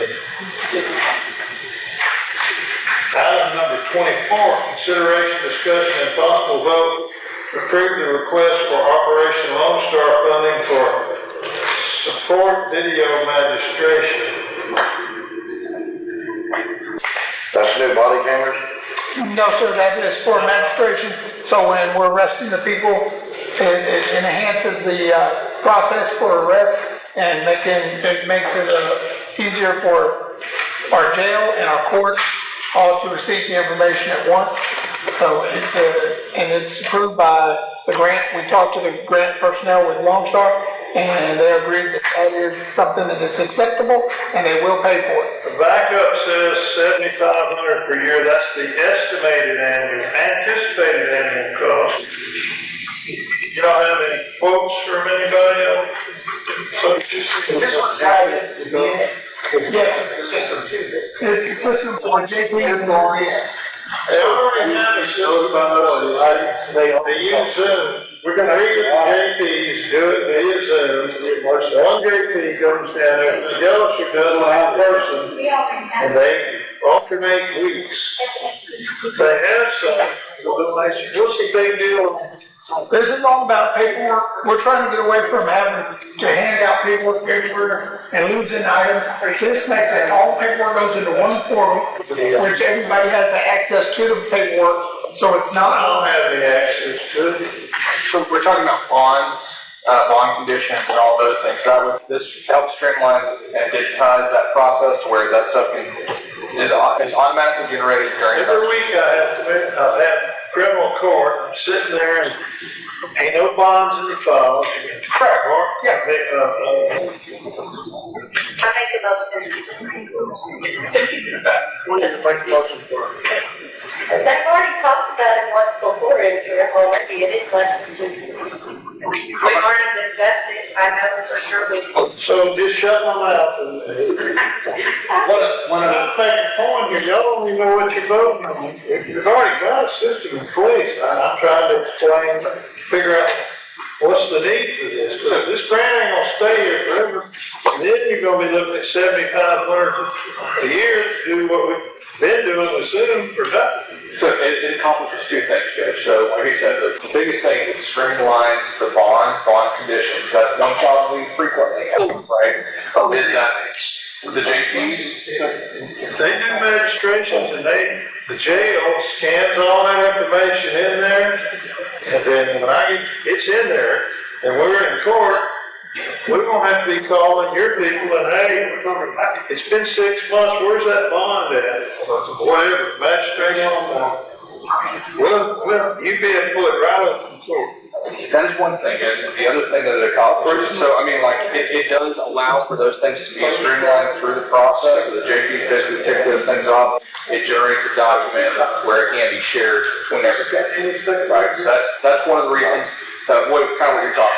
Item number 24, consideration, discussion, and possible vote to approve the request for Operation Lone Star funding for support video magistration. That's new body cameras? No, sir, that is for administration, so when we're arresting the people, it enhances the process for arrest, and it makes it easier for our jail and our courts all to receive the information at once. So it's approved by the grant. We talked to the grant personnel with Lone Star, and they agreed that that is something that is acceptable, and they will pay for it. The backup says $7,500 per year. That's the anticipated annual cost. You don't have any quotes from anybody else? So Is this what's happening? Yes, it's a system for JP employees. they already have a system they use Zoom. We're going to read the JPs, do it via Zoom. One JP comes down there, the other does it in person, and they alternate weeks. They have some. What's the big deal? This is all about paperwork. We're trying to get away from having to hand out paperwork everywhere and losing items. This makes it, all paperwork goes into one portal, which everybody has the access to the paperwork, so it's I not. don't have any access to it. So we're talking about bonds, bond conditions and all those things. This helps streamline and digitize that process to where that stuff is automatically generated during. Every week I've had criminal court, I'm sitting there and ain't no bonds in the file. Correct, Mark? Yeah. I make a motion. What do you make the motion for? They've already talked about it once before in here already, and it like we've already discussed it, I know for sure we. So just shut my mouth and. One of I'm making a point here, y'all don't even know what you're voting on. You've already got a system in place. I'm trying to explain, figure out what's the need for this. Because this grant ain't gonna stay here forever. And then you're gonna be looking at $7,500 a year to do what we've been doing with Zoom for nothing. So it accomplishes two things, Judge. So like I said, the biggest thing is it streamlines the bond conditions. That's one problem we frequently have, right? Is that the JPs? They do magistrations and the jail scans all that information in there. And then when it's in there and we're in court, we're gonna have to be calling your people and, hey, we're talking about, it's been 6 months, where's that bond at? Or whatever, magistration. Well, you being put right up in court. That is one thing, and the other thing that it accomplishes, so I mean, like, it does allow for those things to be streamlined through the process, so the JP basically takes those things off, it generates a document where it can be shared between everybody, right? So that's one of the reasons, that what you're talking about.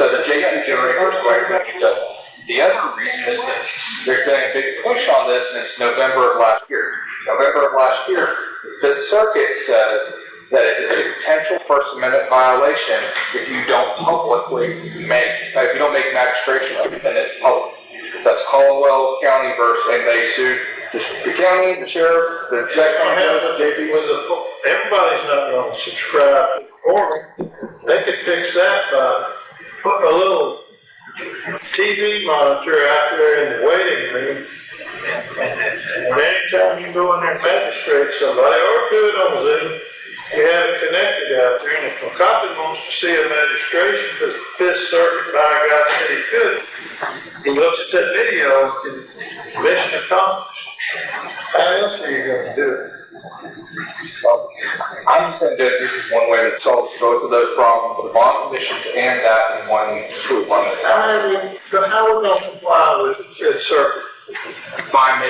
So the JP generator is quite much does. The other reason is that there's been a big push on this since November of last year. November of last year, the Fifth Circuit says that it is a potential First Amendment violation if you don't publicly make, if you don't make magistration of it, then it's public. So that's Caldwell County versus, and they sued the county, the sheriff, the executive judge, JP. Everybody's not gonna subscribe to the court. They could fix that by putting a little TV monitor out there in the waiting room. And anytime you go in there and magistrate somebody, or do it on Zoom, you have it connected out there, and if a cop wants to see a magistration because the Fifth Circuit by God said he could, he looks at that video and mission accomplished. How else are you going to do it? Well, I'm just saying that this is one way that solves both of those problems, the bond conditions and that in one swoop on it. So how are we going to comply with the Fifth Circuit? By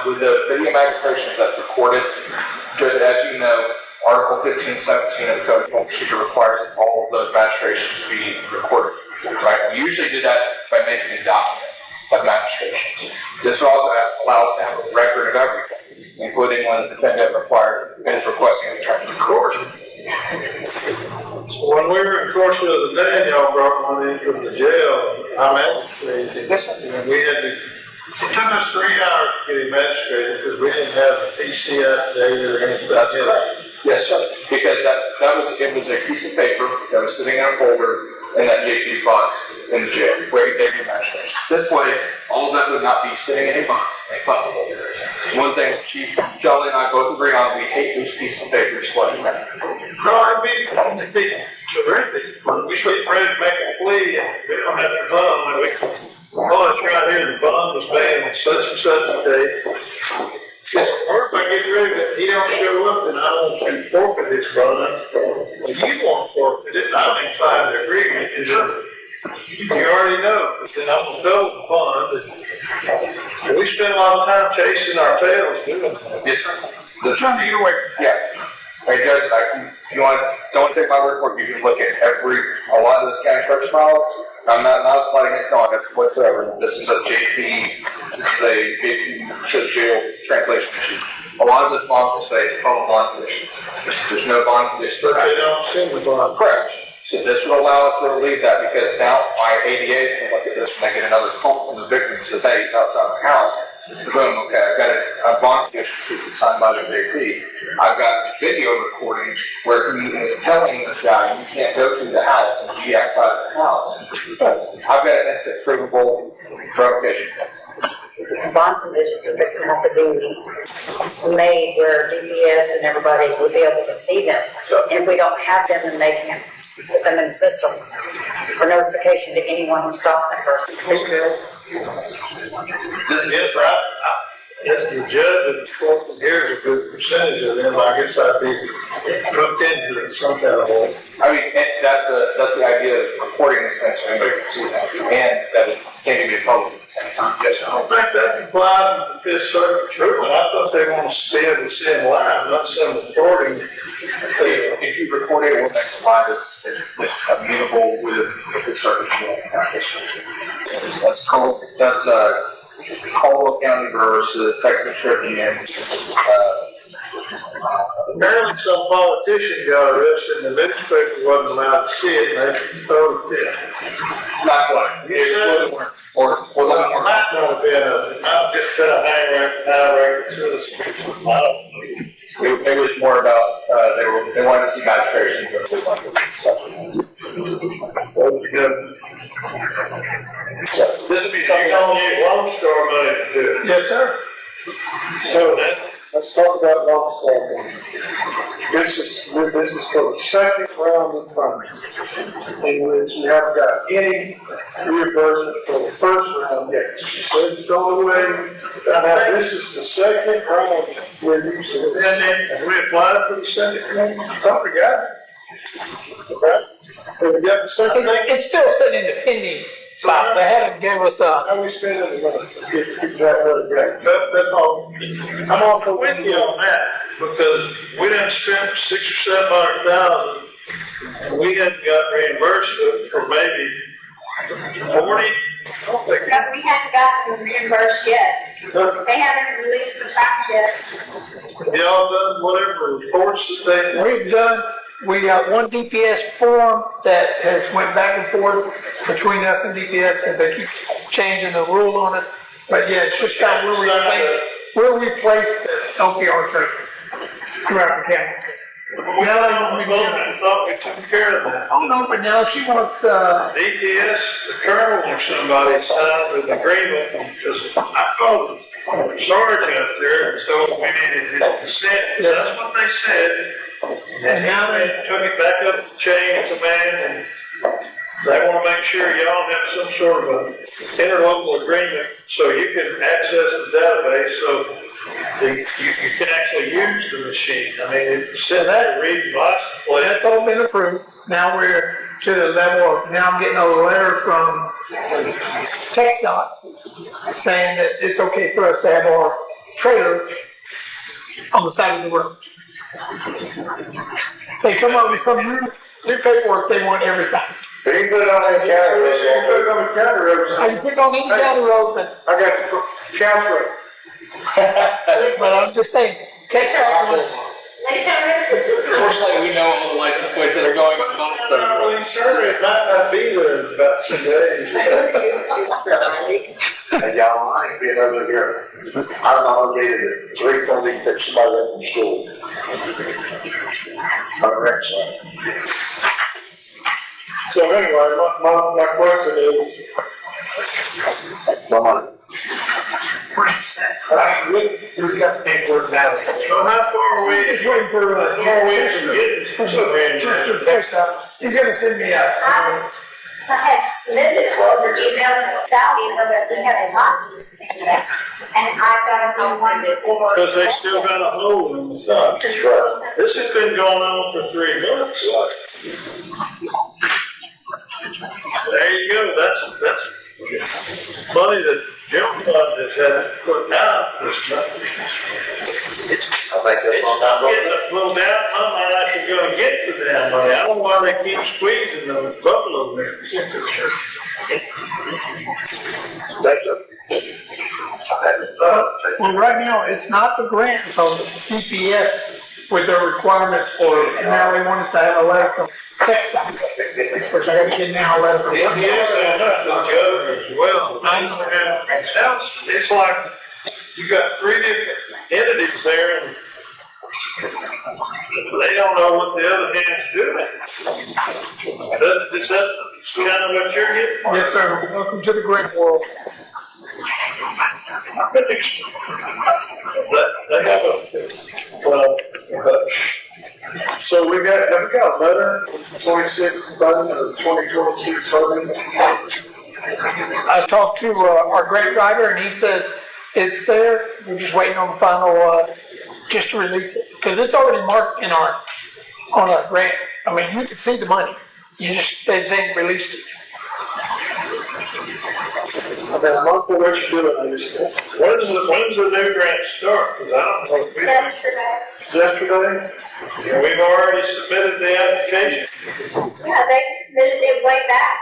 with the video magistrations that's recorded, because as you know, Article 1517 of the Code of Procedure requires that all of those magistrations be recorded, right? We usually do that by making a document of magistrations. This also allows us to have a record of everything, including when the defendant is requesting an attorney in court. So when we were in court the other day, y'all brought one in from the jail, I magistrated, and we had to, it took us 3 hours to get him magistrated because we didn't have a PC update or anything. That's right. Yes, sir. Because it was a piece of paper that was sitting in a folder in that JP's box in the jail where he gave the magistration. This way, all of that would not be sitting in a box, in a file folder. One thing Chief Jolly and I both agree on, we hate those pieces of paper floating around. No, it'd be terrific. We get ready to make a plea and we don't have to come. Oh, it's right here, the bond was paid on such and such a day. Or if I get rid of it, he don't show up and I want to forfeit his bond. Well, you want to forfeit it, and I'm inclined to agree with you. You already know, but then I'm going to double the bond. And we spend a lot of time chasing our tails doing that. Yes, sir. The term either way, yeah. Hey, Judge, if you don't take my word for it, you can look at a lot of those county purchase files. I'm not sliding against on it whatsoever. This is a JP jail translation issue. A lot of those bonds will say follow bond conditions. There's no bond conditions. But they don't send the bond. Correct. So this would allow us to relieve that because now my ADAs can look at this when they get another call from the victim that says, hey, he's outside the house. Boom, okay, I've got a bond condition signed by the JP. I've got video recording where he is telling this guy, you can't go through the house and be outside the house. I've got an instant provable revocation. Bond provisions are going to have to be made where DPS and everybody will be able to see them. And if we don't have them, then they can put them in the system for notification to anyone who stops that person. Yes, right. As the judge of the court, here's a good percentage of them. I guess I'd be hooked into it some kind of way. I mean, that's the idea of reporting this thing so anybody can see that, and that it can't be public at the same time. Yes, I don't think that complies with the Fifth Circuit treatment. I thought they want to be able to send live, not send recording. If you record it, it will make the live it's amenable with the circuit. That's Caldwell County versus Texas Tribune. Apparently some politician got arrested and the newspaper wasn't allowed to see it and they throw it in. Not quite. You said or it might not have been not just been a high rank citizen. I don't know. It was more about, they wanted to see magistration. This would be something you don't need Lone Star money to do it. Yes, sir. So let's talk about Rockstar. This is for the second round of funding, in which you haven't got any reimbursement for the first round yet. She said it's on the way. Now, this is the second round where you said, And then we applied for the second round. oh, we got it. Okay. So we got the second. It's still sitting in the pending spot. They haven't given us a. How we spending the money? Keep track of it. That's all. I'm all with you on that, because we done spent $600,000 or $700,000, and we hadn't got reimbursed for maybe 40. But we haven't gotten reimbursed yet. They haven't released the fact yet. Y'all done whatever reports that We got one DPS form that has went back and forth between us and DPS because they keep changing the rule on us. But yeah, it's just time we'll replace the LPR trailer throughout the county. thought we took care of that. Oh no, but now she wants, DPS, the colonel or somebody signed an agreement, because I called the sergeant up there and told him we needed his consent. That's what they said. And now they took it back up the chain of command, and they want to make sure y'all have some sort of a interlocal agreement so you can access the database, so you can actually use the machine. I mean, it's set to read license plate. that's all been approved. Now we're to the level of, now I'm getting a letter from TxDOT saying that it's okay for us to have our trailer on the side of the road. They come up with some new paperwork they want every time. He put it on that county road. You put it on the county road. I can put on any county road, but I got the county road. but I'm just saying, TxDOT wants. Fortunately, we know all the license plates that are going on both I'm not really sure, it might not be there in about 2 days. And y'all, I ain't been over here. I'm obligated to 3:30 pick somebody up from school. On the rec side. So anyway, my question is, My money. we've got paperwork now. So how far are we? Just waiting for, How are we from getting TxDOT. He's gonna send me a, I had submitted over email without email, but we have a lot. And I got a one for. Because they still got a hole in the stuff. That's right. This has been going on for 3 months. There you go, that's money that general fund has had to put out this month. I think that's It's on not that getting a little down, I'm not actually gonna get the damn money. I don't know why they keep squeezing those buffalo there. That's it. well, right now, it's not the grant, so DPS with their requirements for it, and now they want us to have a letter from TxDOT. Which I gotta get now a letter from. It is enough to the governor as well. It's like, you got 3 different entities there, and they don't know what the other hand's doing. Is that kind of what you're getting? Yes, sir. Welcome to the grant world. They have so have we got a letter, 26 funding, or 2026 funding? I talked to our grant writer, and he said it's there. We're just waiting on the final, just to release it, because it's already marked in on our grant. I mean, you can see the money. They just ain't released it. I've been a month of what you're doing, I just, when's the new grant start? Because I don't know if we. yesterday? Yeah, we've already submitted the application. Yeah, they submitted it way back.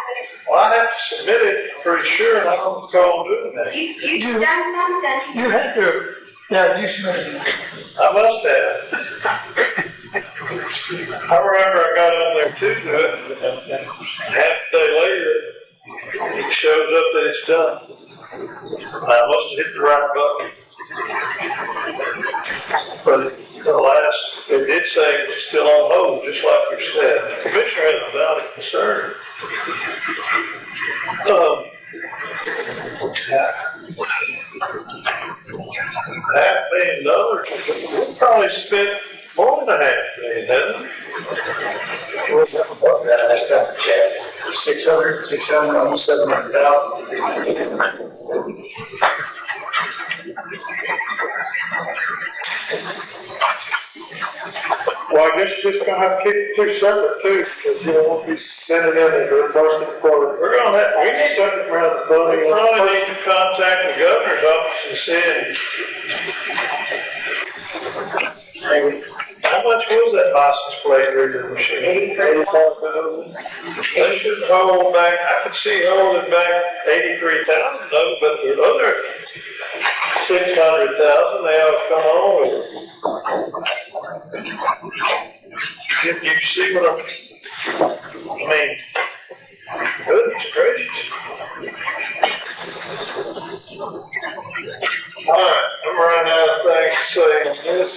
Well, I have to submit it, I'm pretty sure, and I don't recall doing that. You've done something. You had to, yeah, you submitted it. I must have. I remember I got on there to do it, and half a day later, it shows up that it's done. I must have hit the right button. But it did say it's still on hold, just like you said. The commissioner has a valid concern. $500,000, we probably spent more than $500,000, didn't we? What's up above that? That's got the check. 600, almost 700,000. Well, I guess you're just gonna have to keep it two separate too, because you don't want to be sending in the reimbursement for it. We're gonna have, We just separate around the funding. we probably need to contact the governor's office and see, how much was that license plate reader machine? $85,000. They should hold back, I could see holding back 83,000 though, but the other 600,000, they ought to come on with it. You see what I mean, goodness gracious. All right, I'm running out of things to say on this.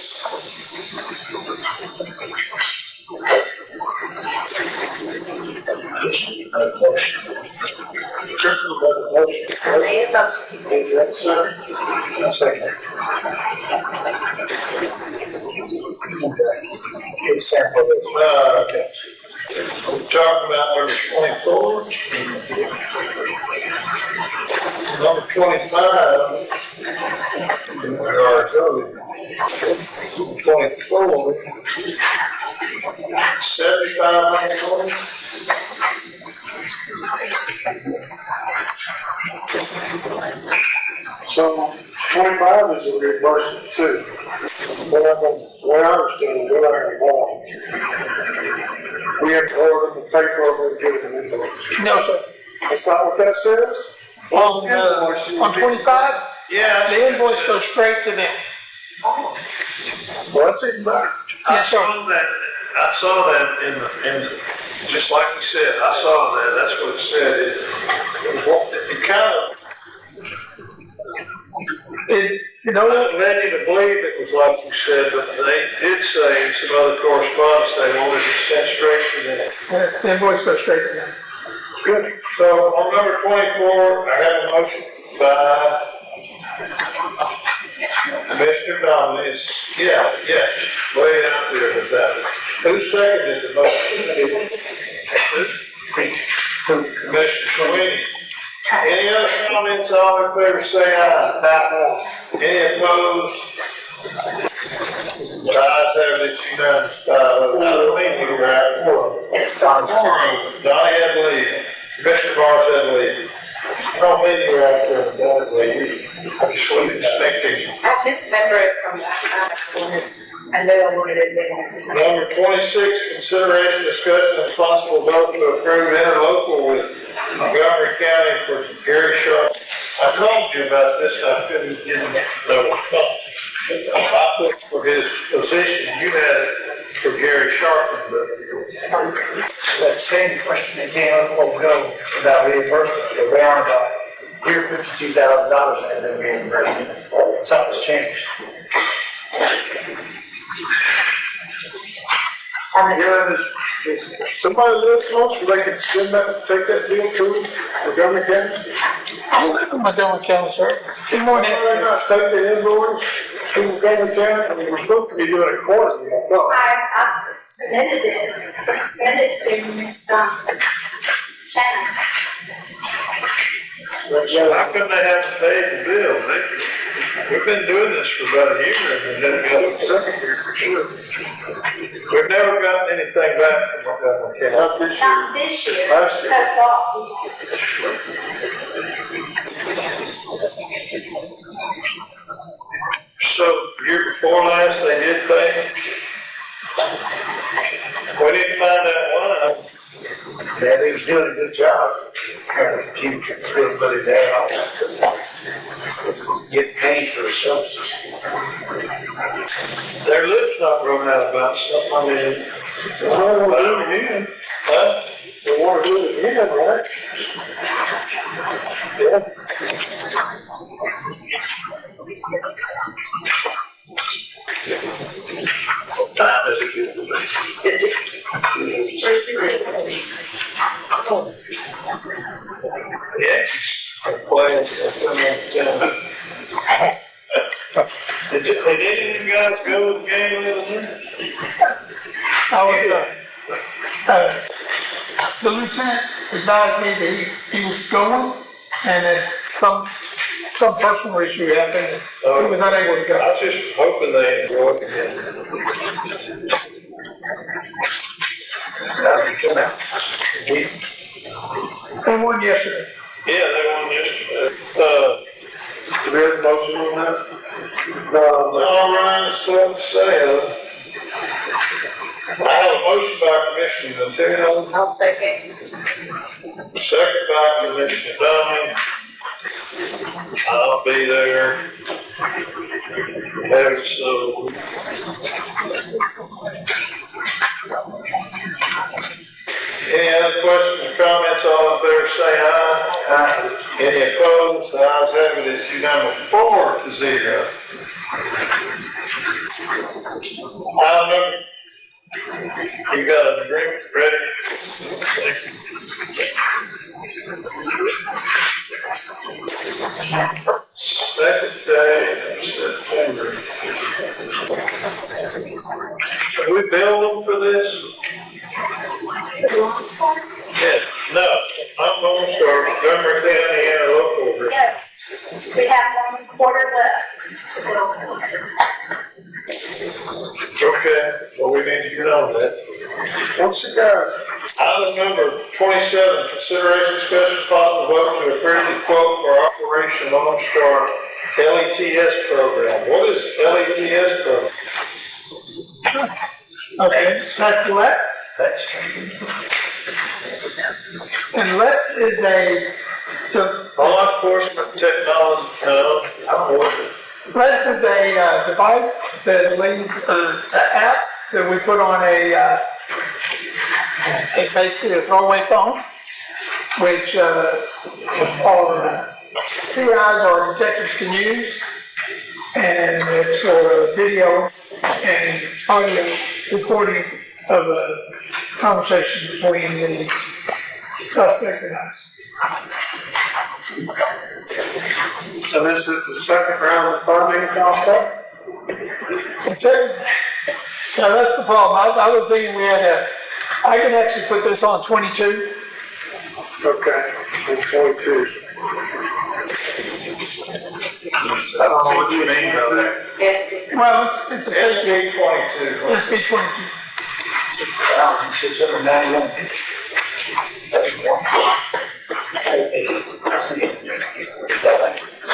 A second. Okay. We're talking about number 24. Number 25. We are covered. 24. $7,500. So 25 is a reimbursement too. What I understand, we're not gonna bond. We have to order the paper and give it an invoice. No, sir. That's not what that says? On 25, Yeah. the invoice goes straight to them. Well, that's even better. Yes, sir. I saw that in the, just like you said, I saw that, that's what it said. It kind of, I led you to believe it was like you said, but they did say in some other correspondence, they wanted it sent straight to them. The invoice goes straight to them. Good. So on number 24, I have a motion by Commissioner Donnelly. Yeah, way out there with that. Who seconded the motion? Commissioner Sweeney. Any other comments, all in favor say aye. Any opposed? The ayes have it, it's unanimous. I don't mean you were out. Donnie had to leave. Commissioner Barnes had to leave. I don't mean you were out there, Donnie. I just wasn't expecting. I just remember it from last night. I knew I wanted it there. Number 26, consideration, discussion, and possible vote to approve interlocal with Montgomery County for Gary Sharp. I told you about this, I couldn't get him no phone. I put for his position, you had it for Gary Sharp, but That same question that came up a while ago about reimbursement, around here $52,000 has been reimbursed. Something's changed. Somebody lives close where they can send that, take that deal to Montgomery County? I live in Montgomery County, sir. Good morning. Why not take the invoice to Montgomery County? I mean, we're supposed to be doing it quarterly, I thought. I submitted it to Ms. Shannon. how come they haven't paid the bill? We've been doing this for about a year, and then got the second year for sure. We've never gotten anything back from Montgomery County. Not this year. Not this year, so far. So, year before last, they did pay? We didn't find out why. Yeah, they was doing a good job. Trying to keep everybody down. Get paid for the services. Their lips not growing out about something, I mean. They want to do it again. Huh? They want to do it again, right? Yeah. What time is it? Yes. Playing. Did any of you guys go to the game the other night? I was, the lieutenant advised me that he was going, and that some personal issue happened, he was unable to I go. was just hoping they enjoyed it. They won yesterday. Yeah, they won this. Do we have a motion on that? All right, stuff to say. I have a motion by Commissioner Jacinto, I'll second. second by Commissioner Dummy. I'll be there. Have it so. Any other questions or comments? All in favor say aye. Aye. Any opposed? The ayes have it. It's unanimous 4-0. Item number. You got an agreement ready? Second day of September. Have we billed them for this? Yeah, no, I'm going to start Montgomery County interlocal. Yes, we have 1 quarter left. Okay, well, we need to get on that. What's the guy? Item number 27, consideration, discussion, possible vote to approve the quote for Operation Lone Star LETS program. What is LETS program? Okay, that's Let's. That's And Let's is the law enforcement technology. Let's is a device that leads an app that we put on it's basically a throwaway phone, which our CIs or detectives can use, and it's for video and audio recording of a conversation between the suspect and us. So this is the second round of funding contract? Now that's the problem. I was thinking I can actually put this on 22. Okay, it's 22. I don't know what you mean by that. Yes. Well, it's a SB 22. SB 22.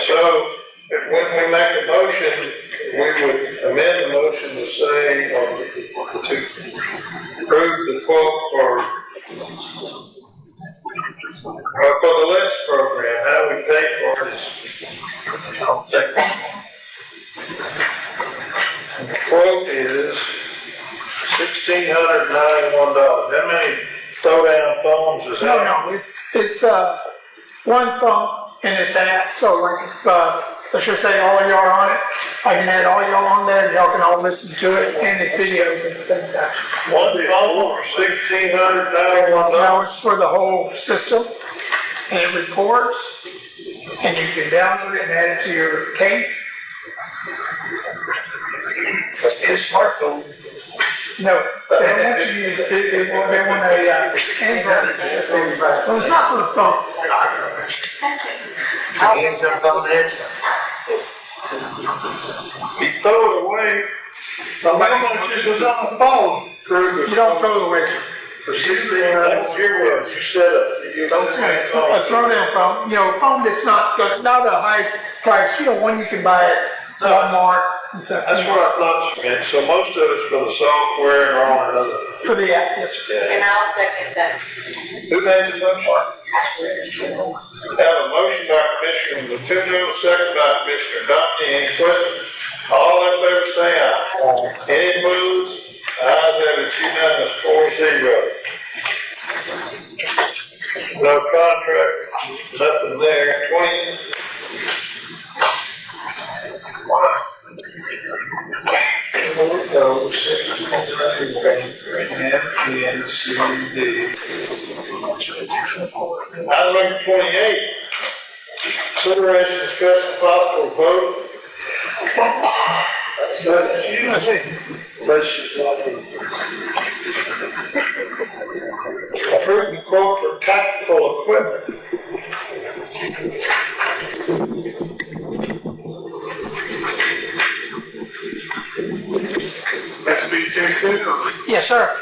So, when we make a motion, we would amend the motion to say, to approve the quote for the Let's program. How we pay for it is, the quote is $1,691. How many throw-down phones is that? No, it's one phone and it's an app. So like if let's just say all of y'all are on it, I can add all y'all on there, and y'all can all listen to it, and it's videos at the same time. One phone for $1,691. Now it's for the whole system, and it records, and you can download it and add it to your case. His smartphone. No, they don't want you to use it. They want Android. Well, it's not for the phone. He throw it away. How much is on the phone? You don't throw it away. For $1,691, you set up. You don't say it's all. A throwdown phone, a phone that's not a high price, one you can buy at Walmart and stuff. That's what I thought you meant. So most of it's for the software and all that other. For the app, yes, sir. And I'll second that. Who made the motion? Have a motion by Commissioner Jacinto, second by Commissioner Downey. Any questions? All in favor say aye. Any opposed? Ayes have it, unanimous 4-0. No contract, nothing there. 20. Item number 28, consideration, discussion, possible vote Approved the quote for tactical equipment. SB22. Yes, sir.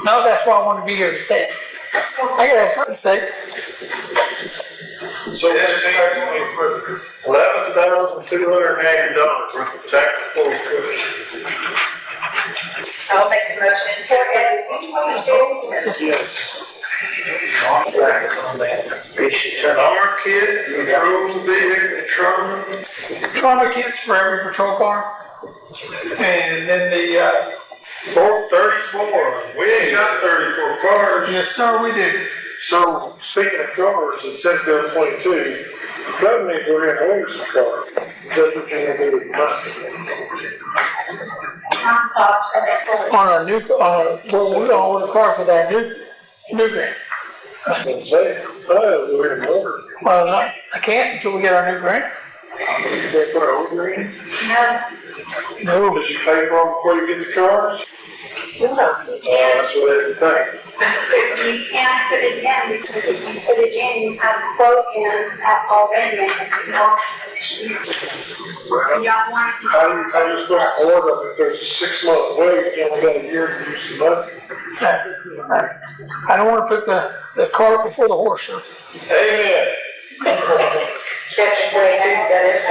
No, that's why I want to be here to say it. I gotta have something to say. So $11,280 worth of tactical equipment. I'll make the motion for SB 22. Armor kit, patrol vehicle, trauma. Trauma kits for every patrol car. And then the, 34, we ain't got 34 cars. yes, sir, we do. So, speaking of cars, in Senate Bill 22, government go ahead and order some cars. That's what you're gonna do with money. I'm sorry. On our new, well, we're gonna order cars with our new grant. I was gonna say, go ahead and order. Well, I can't until we get our new grant. You can't put an order in? No. Does you pay for them before you get the cars? No. That's what they think. You can't put it in, because if you put it in, you have a quote in already, and it's not. You don't want to. How do you supposed to order them if there's a 6-month wait, you only got a year to use some money? I don't wanna put the cart before the horse, sir. Amen. That's the way that is.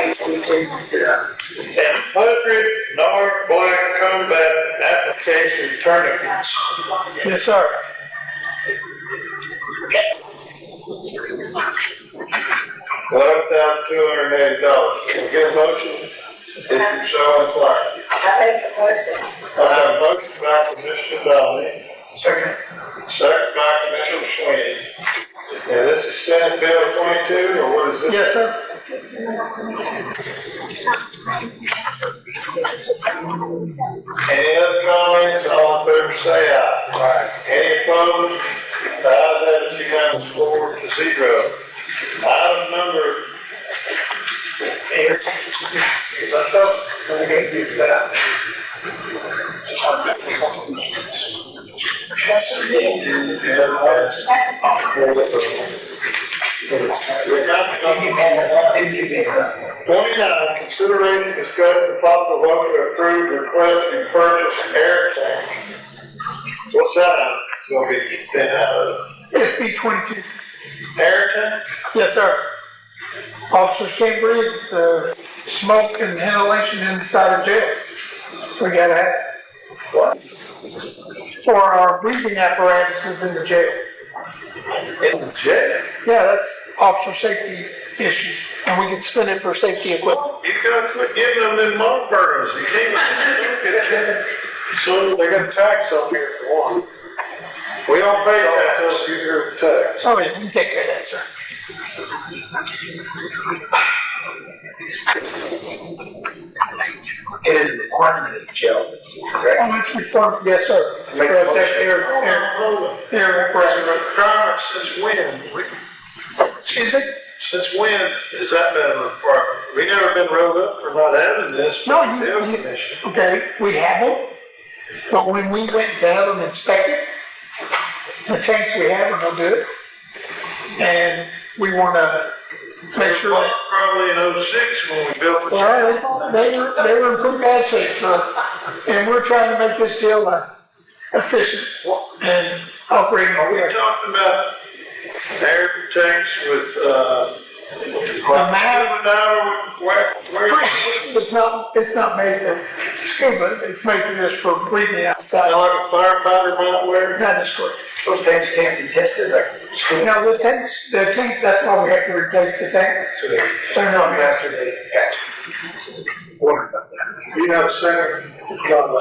And 100 Nard Black Combat application tourniquets. Yes, sir. $11,280. Can we get a motion? If you're so inclined. I make the motion. I have a motion by Commissioner Donnelly. Second. Second by Commissioner Sweeney. And this is Senate Bill 22, or what is this? Yes, sir. Any other comments? All in favor say aye. Aye. Any opposed? The ayes have it, unanimous 4-0. Item number. Consideration, discussion, and possible vote to approve request to purchase air tank. What's that gonna be then out of? SB 22. Air tank? Yes, sir. Officers can't breathe, smoke and inhalation inside of jail. We gotta have it. What? For our breathing apparatuses in the jail. In the jail? Yeah, that's officer safety issues, and we can spend it for safety equipment. You gotta quit giving them them mug burners. You can't. So they got tax up here for one. We don't pay Tax, tax. you hear the tax. Oh, yeah, we can take care of that, sir. It is a requirement of the jail, correct? Oh, it's required, yes, sir. Make a motion. Air requirement. Requirement since when? Excuse me? Since when has that been a requirement? We never been rolled up for not having this. No, Bill you, Commission. okay, we have them, but when we went to have them inspected, the tanks we have are no good. And we wanna make sure that, Probably in 06 when we built the. well, they were in pretty bad shape, so, and we're trying to make this jail efficient and operating. Are we talking about air tanks with, It's not made for scuba, it's made for just for breathing outside. like a firefighter might wear? That is correct. Those tanks can't be tested, like, Now, the tanks, that's why we have to replace the tanks. They're not after they catch. Wondered about that. You have a second, John,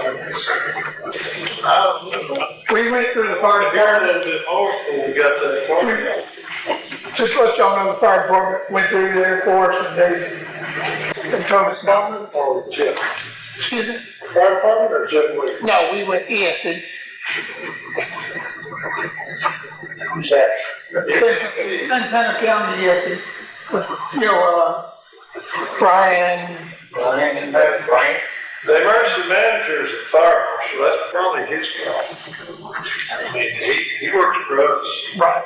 We went through the fire Here department, they've been awful, we got that far. just to let y'all know, the fire department went through there for us and they told us no. or Jeff. Excuse me? Fire department or Jeff Williams? No, we went ESD. Who's that? Santa County ESD. With, Brian, The emergency manager is a fire marshal, that's probably his call. I mean, he works for us. right.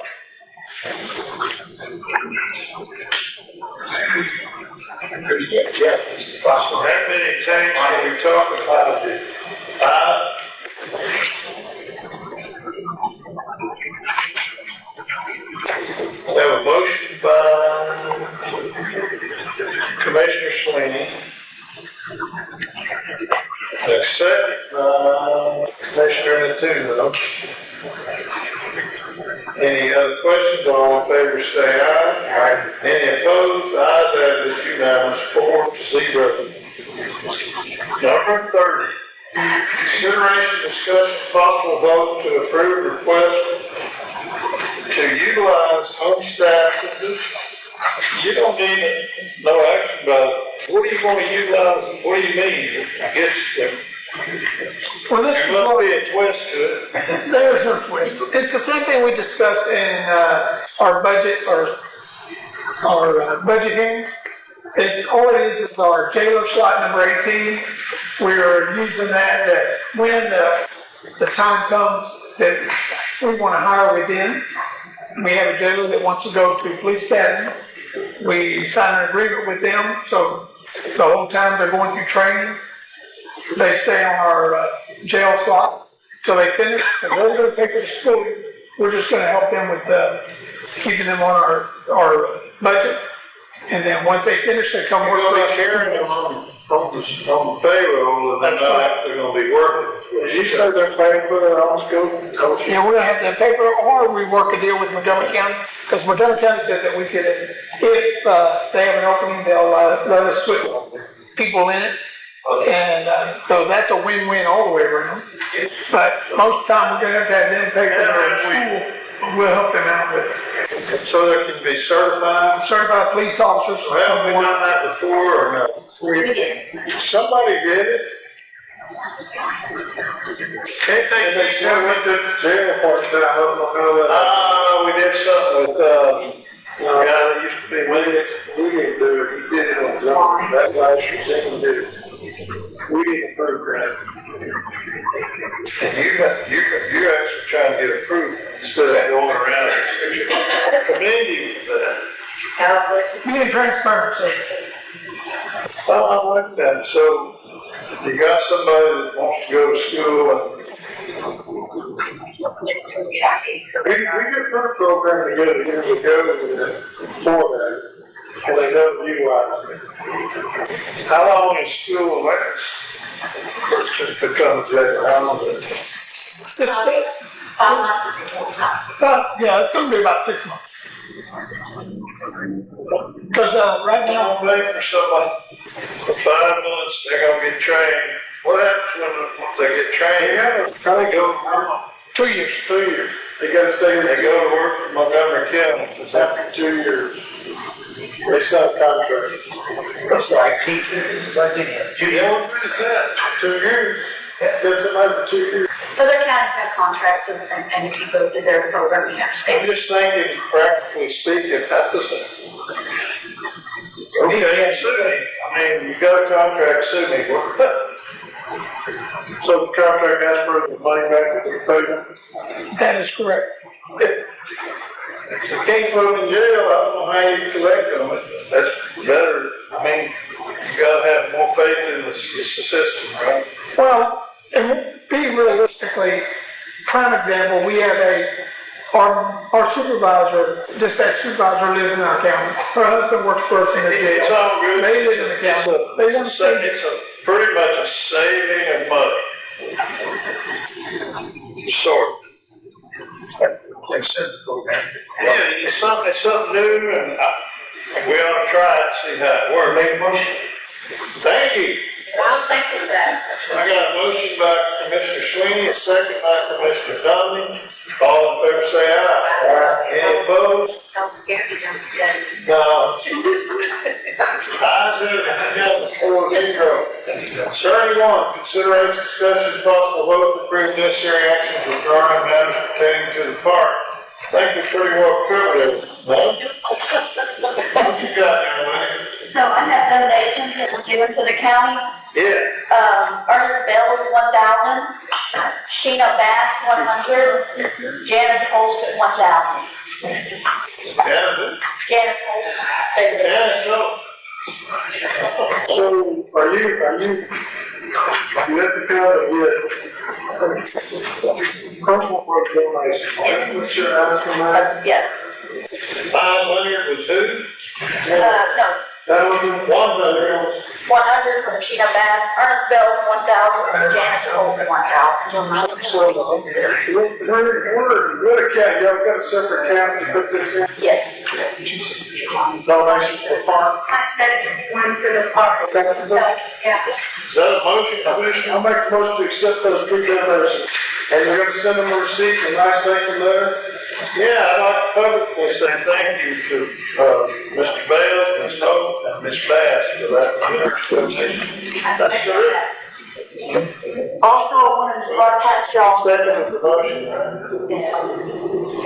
How many tanks are we talking about? We have a motion by Commissioner Sweeney. A second by Commissioner Natuno. Any other questions? All in favor say aye. Aye. Any opposed? The ayes have it, unanimous, 4-0. Number 30. Consideration, discussion, possible vote to approve request to utilize home staff position. You don't need no action about it. What do you want to utilize? What do you mean? I guess Well, this there is must what, be a twist to it. there's no twist. It's the same thing we discussed in our budget, our budget hearing. It's all it is our jailer slot number 18. We're using that when the time comes that we want to hire within. We have a jailer that wants to go to police academy. We sign an agreement with them, so the whole time they're going through training, they stay on our jail slot till they finish. And they're going to pay for the school. We're just going to help them with keeping them on our budget. And then once they finish, they come work We're for going to be us. carrying them on the payroll, and they're not actually going to be working. Did you say they're paying for their own school? Yeah, we're gonna have the paper, or we work a deal with Montgomery County, because Montgomery County said that we could, if they have an opening, they'll let us put people in it. And so that's a win-win all the way around. But most of the time, we're gonna have them pay for their school. We'll help them out with it. So there can be certified. Certified police officers. Have we done that before or no? We did. Somebody did it. Can't they keep doing it to jail for we did something with, a guy that used to be with it. We didn't do it, he did it on his own, that's why Jacinto did it. We didn't approve that. And you're actually trying to get approved instead of going around. I commend you for that. Being transparent, so. I like that. So you got somebody that wants to go to school and We did put a program together years ago for that, and they never utilized it. how long is school last? First to become a jail, how long is it? 6 5 months of the whole time. yeah, it's gonna be about 6 months. Because right now, I'm waiting for somebody for 5 months, they're gonna get trained. What happens once they get trained? They go 2 years. 2 years. They gotta stay in they go to work for Montgomery County. It's after 2 years. They subcontract. It's like teachers, like they have 2 Yeah, years. what is that? 2 years. That's another 2 years. Other counties have contracts with the same thing. If you go through their program, you have to stay. I'm just thinking, practically speaking, how does that? Okay, sue me. I mean, you got a contract, sue me. So the contract has for the money back that they paid them. That is correct. If you can't put them in jail, I don't know how you collect on it. That's better. I mean, you gotta have more faith in the system, right? Well, and be realistically, prime example, we have our supervisor, dispatch supervisor lives in our county. Her husband works for us in the jail. It's all good. They live in the county. They want to stay. It's pretty much a saving of money. Sort of. Yeah, it's something new, and we ought to try it, see how it works. Make a motion. Thank you. I'll thank you for that. I got a motion by Commissioner Sweeney, a second by Commissioner Donovan. All in favor say aye. Aye. Any opposed? Don't scare me, don't forget. No. Ayes have it, unanimous, 4-0. 31, consideration, discussion, possible vote to approve necessary actions regarding matters pertaining to the park. I think we pretty well covered it. No? What you got there, man? So I have donations that were given to the county. Yeah. Ernest Bell is 1,000. Sheena Bass, 100. Janice Holt, 1,000. Yeah. Janice Holt, state of it. Yeah, no. So are you have to come and get personal for donation? That's what you're asking, Mike? Yes. 500 was who? No, That was 100. 100 from Sheena Bass. Ernest Bell is 1,000. And Janice Holt, 1,000. So, what account, y'all got a separate account to put this in? Yes. Donations for farm? I said one for the park. So, yeah. Is that a motion, Commissioner? I'll make a motion to accept those two donations. And you're gonna send them a receipt and a nice thank you letter? Yeah, I'd like to publicly say thank you to, Mr. Bell, Ms. Hope, and Ms. Bass for that generous donation. That's terrific. Also, I wanted to broadcast y'all. Second of the motion.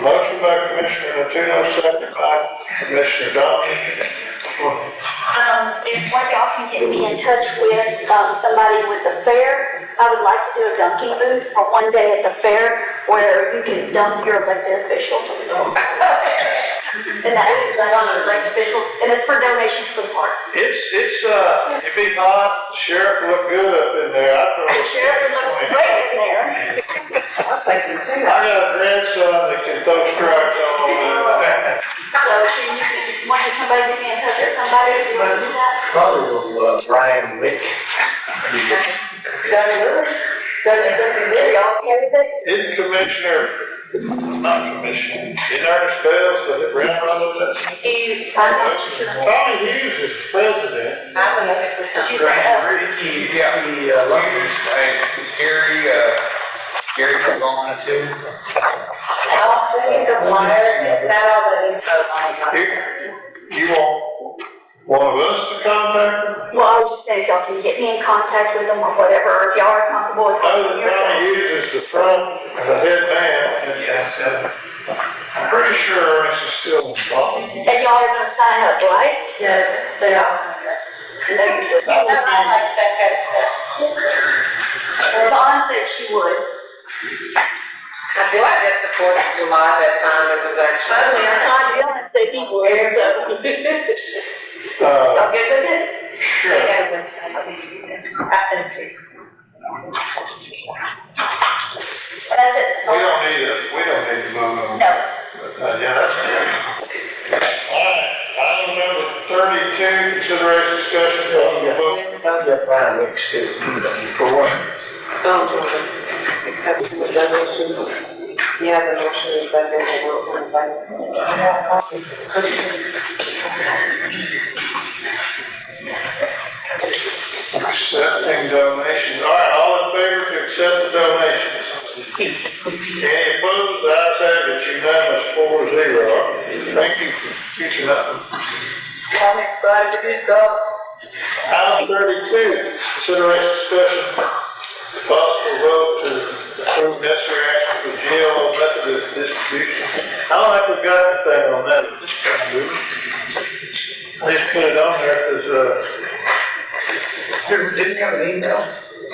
Motion by Commissioner Latuno, second by Commissioner Domingue. If one of y'all can get me in touch with, somebody with the fair, I would like to do a dunking booth for one day at the fair where you can dunk your elected officials. And that is, I don't know, elected officials, and it's for donations for the park. It'd be hot, the sheriff looked good up in there. The sheriff would look great in there. I got a grandson that can throw strikes on all that. So, can you, want somebody to get me in touch with somebody, if you want to do that? Probably Brian Wick. Y'all candidates? Isn't Commissioner, not Commissioner, in Ernest Bell's the grandmother that's? I'm not sure. Tommy Hughes is the president. She's like, Gary from on too. I'll send you the flyer, that already. You want one of us to contact them? Well, I was just saying, if y'all can get me in contact with them or whatever, or if y'all are comfortable with Other talking than Tommy yourself. Hughes is the front, the head man, and I'm pretty sure Ernest is still involved. And y'all are gonna sign up, right? Yes, they are. Dawn said she would. I do, I did the 4th of July that time, it was actually. Suddenly, I tried Dylan said he would, so. Y'all good with it? Sure. I sent it to you. That's it. We don't need to vote on No. that. Yeah, that's great. All right, item number 32, consideration discussion of the vote. Yeah, Brian Wick's too. For what? Except for the donations. Yeah, the motion is second, and we'll invite. Accepting donations. All right, all in favor to accept the donations? Any opposed? The ayes have it, unanimous 4-0. Thank you for keeping up. I'm excited to be done. Item 32, consideration discussion, possible vote to approve necessary action for GLO method of distribution. I don't think we've got anything on that at this time, do we? I just put it on there because, Didn't have an email.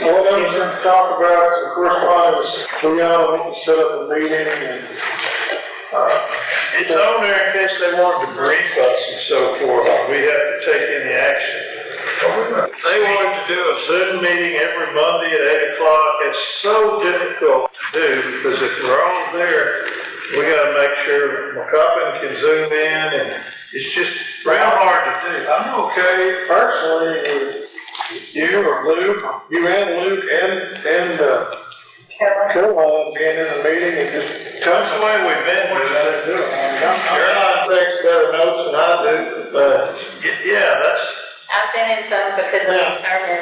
What I'm going to talk about, of course, was we all want to set up a meeting and, it's on there in case they wanted to brief us and so forth, we have to take any action. They wanted to do a Zoom meeting every Monday at 8 o'clock. It's so difficult to do because if we're all there, we gotta make sure McCubbin can zoom in and it's just real hard to do. I'm okay personally with you or Luke, you and Luke and Caroline being in the meeting and just. That's the way we've been doing it. Caroline takes better notes than I do, but yeah, that's. I've been in some because of the Turner.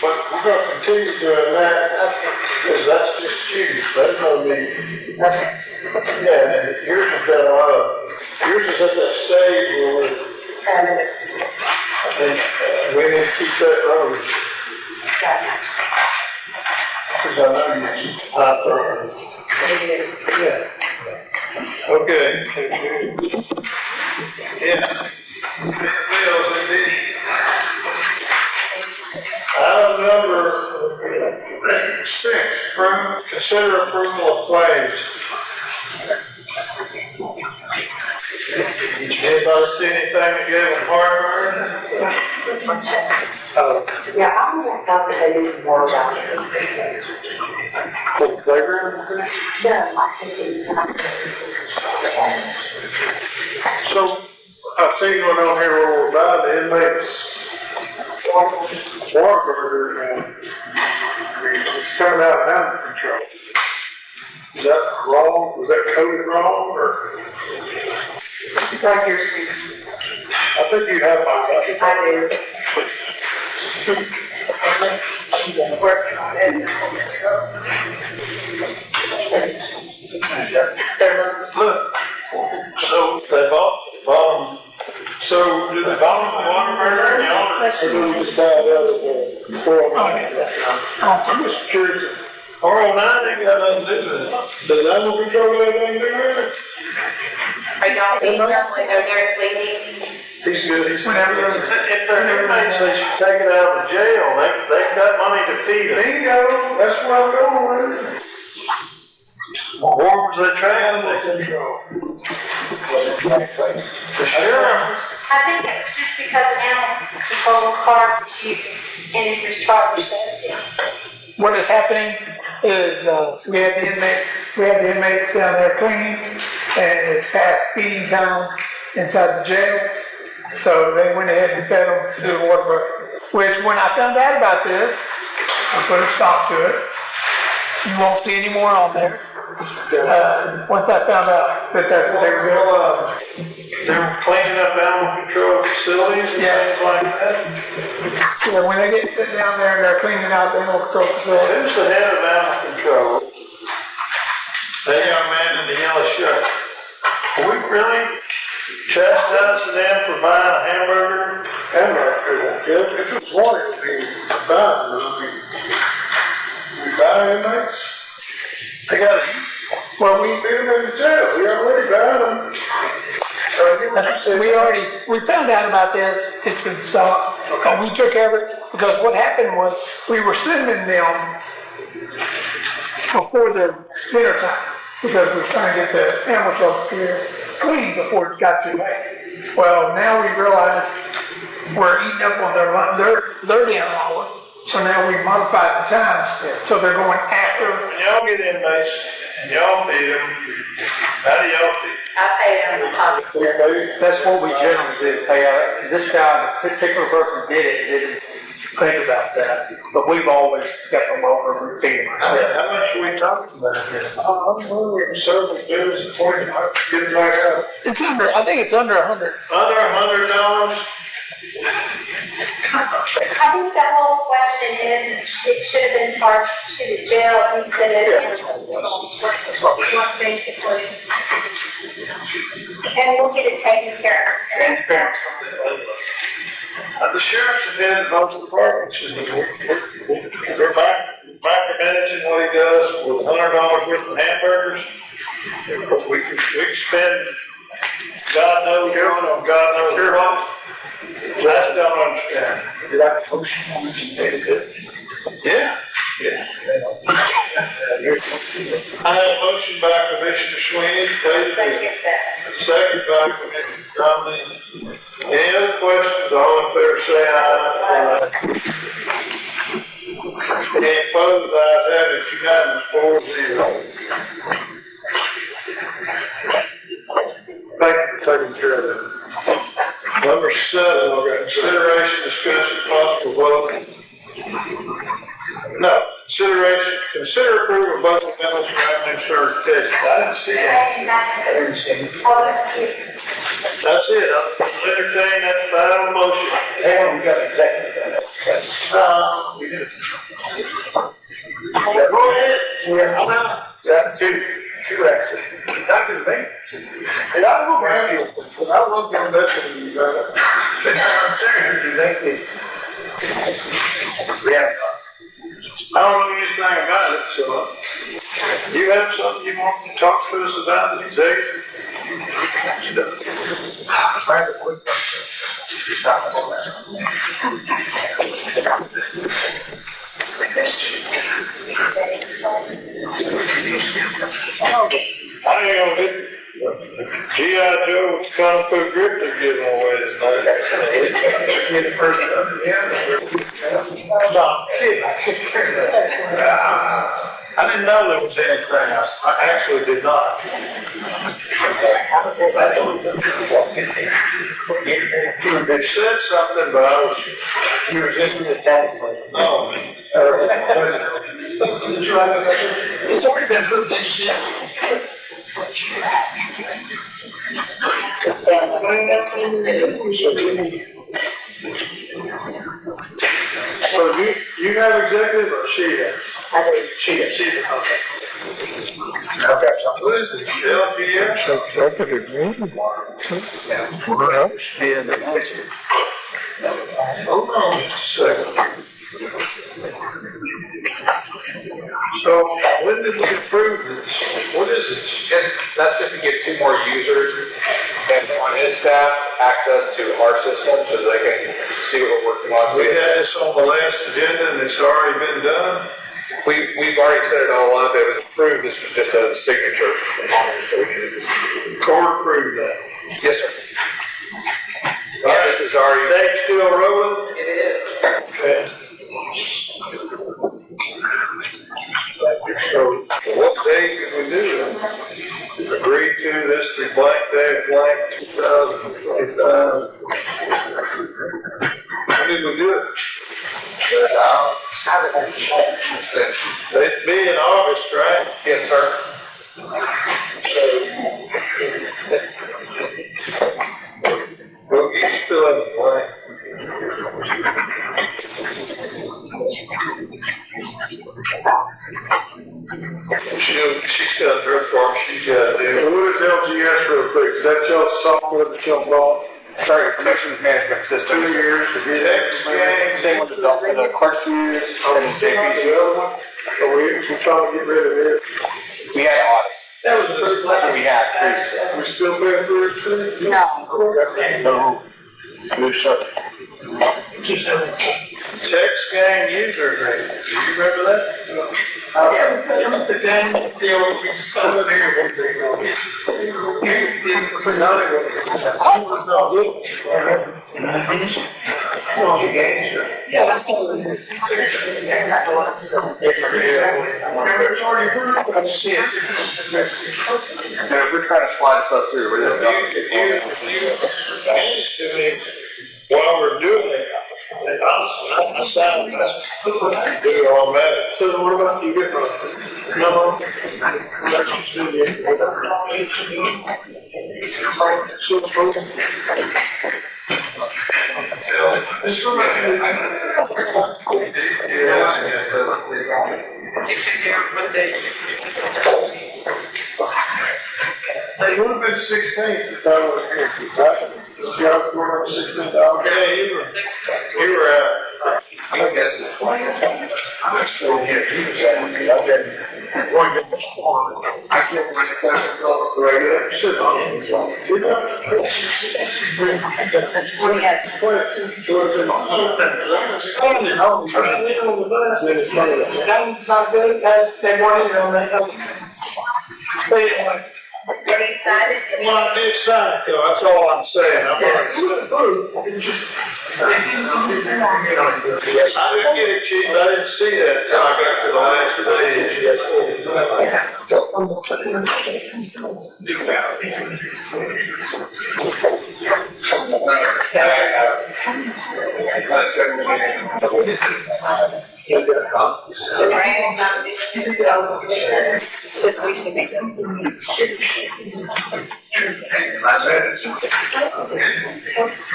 But we're gonna continue doing that, because that's just you, that's no need. Okay. Yeah, and yours has got a lot of, yours is at that stage where we're, I think, we need to keep that rolling. Because I know you keep high priority. Yeah. Okay. Yeah. Bills indeed. Item number 6, consider approval of claims. Anybody see anything that gave them heartburn? Yeah, I just thought that they need some more about it. For the playground? Yeah, I think it's So, I see one on here where we're buying the inmates water burger, and it's coming out of animal control. Is that wrong? Was that coded wrong, or? like your seats. I think you have my copy. I do. Working on it. It's their numbers. Look, so they bought, so do they buy the water burner and y'all? I didn't decide out of the 409. I'm just curious. 409 ain't got nothing to do with it. Does animal control have anything to do with it? Are y'all seeing them when they're there cleaning? He's good, if they're inmates, they should take it out of the jail, they've got money to feed them. Bingo, that's where I'm going with it. What was that trying Control. The sheriff, I think it's just because animal control card is used and it was charged. What is happening is, we have the inmates down there cleaning, and it's past feeding time inside the jail. So they went ahead and fed them to the water bucket, which when I found out about this, I put a stop to it. You won't see any more on there. Once I found out that that's what they were doing. they're cleaning up animal control facilities and Yes. things like that. Yeah, when they get sit down there and they're cleaning out the animal control facility. Who's the head of animal control? That young man in the yellow shirt. Are we really chastising them for buying a hamburger? If it's water, it would be bad, we buy inmates. They got Well, We feed them in jail, we already buy them. we found out about this, it's been stopped, and we took care of it, because what happened was, we were sending them before the dinner time, because we were trying to get the animal shelter clean before it got too late. Well, now we realize we're eating up on their dinner hour, so now we modified the times, so they're going after. and y'all get inmates, and y'all feed them. How do y'all feed? I pay them obviously. That's what we generally do, pay out. This guy, the particular person didn't think about that, but we've always kept them over and feed them ourselves. How much are we talking about here? Several bills, get it back out. I think it's under 100. Under $100? I think the whole question is, it should have been charged to the jail instead of animal control, basically. And we'll get it taken care of. The sheriff's attended both departments, and we're micromanaging what he does with $100 worth of hamburgers. We can spend God knows what on God knows what. That's don't understand. Did I motion on this? Yeah. I have a motion by Commissioner Sweeney, second by Commissioner Conley. Any other questions? All in favor say aye. Any opposed? Ayes have it, unanimous, 4-0. Thank you for taking care of that. Number 7, consideration, discussion, possible vote. No, consider approval of both amendments for revenue certification. I didn't see it. That's it. I'll entertain that final motion. Hang on, we got executive. We did. Go ahead. Yeah, I'm out. Got two actually. Not too bad. Hey, I look at you, I look at this and you got it. I'm serious, thank you. Yeah. I don't know anything about it, so you have something you want to talk to us about, the executive? Try to quick. G.I. Joe was Kung Fu Grip they're giving away tonight. You're the first one. I didn't know there was any crabs. I actually did not. It said something, but you were just in the tax. No. It's already been proved this shit. So you have executive or she has? I do. She has, okay. What is it? LGS? Hold on just a second. So, when did we approve this? What is it? That's just to give 2 more users and on his staff access to our system so they can see what we're working on. We had this on the last agenda and it's already been done. We've already set it all up. It was approved. This was just a signature. Court approved that. Yes, sir. Yeah, this is already. Date still rolling? It is. Okay. So, what day can we do it? Agree to this the blank day of blank 2025. When did we do it? It'd be in August, right? Yes, sir. Well, you can fill in the blank. She's got her part, she's got to do. So what is LGS real quick? Is that y'all's software that y'all bought? Sorry, protection management system. 2 years to get it? Same with the clerk's use and the JP's. The other one? Are we trying to get rid of it? We had audits. That was the first That's what we had previously. We're still paying for it too? No. No, sir. Text gang user agreement, do you remember that? The game, the old, we discussed there. And if we're trying to slide stuff through, we're just. If you manage to me while we're doing it, I sound best. Do it automatic. So what about you get no? So you would have been 16 if that was here, right? You were 16. Yeah, you were out. I guess it's like, I'm still here. I can't myself regular. That's not good, that's, they wanted on that. They didn't want. Are you excited? Well, I did sign it though, that's all I'm saying. I didn't get it, chief, I didn't see that until I got to the last page.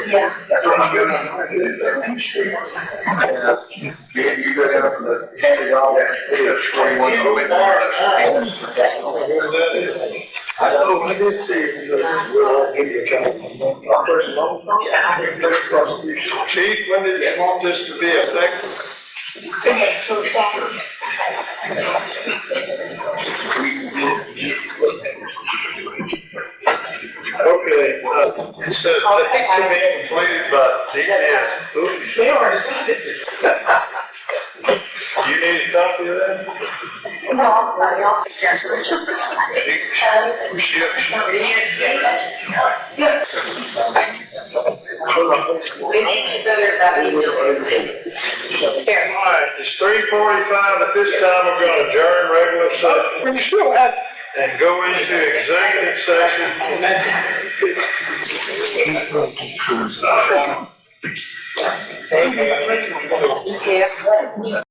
Yeah. That's what I'm doing. You go down to the job and see a 21 open. I know, I did see it, so we'll all give you a count. Chief, when did you want this to be effective? Okay, so Okay, it says, I think to be completed by DPS. they already signed it. You need a copy of that? We need to better about email. All right, it's 3:45 at this time, we're gonna adjourn regular session We still have, and go into executive session. Yeah.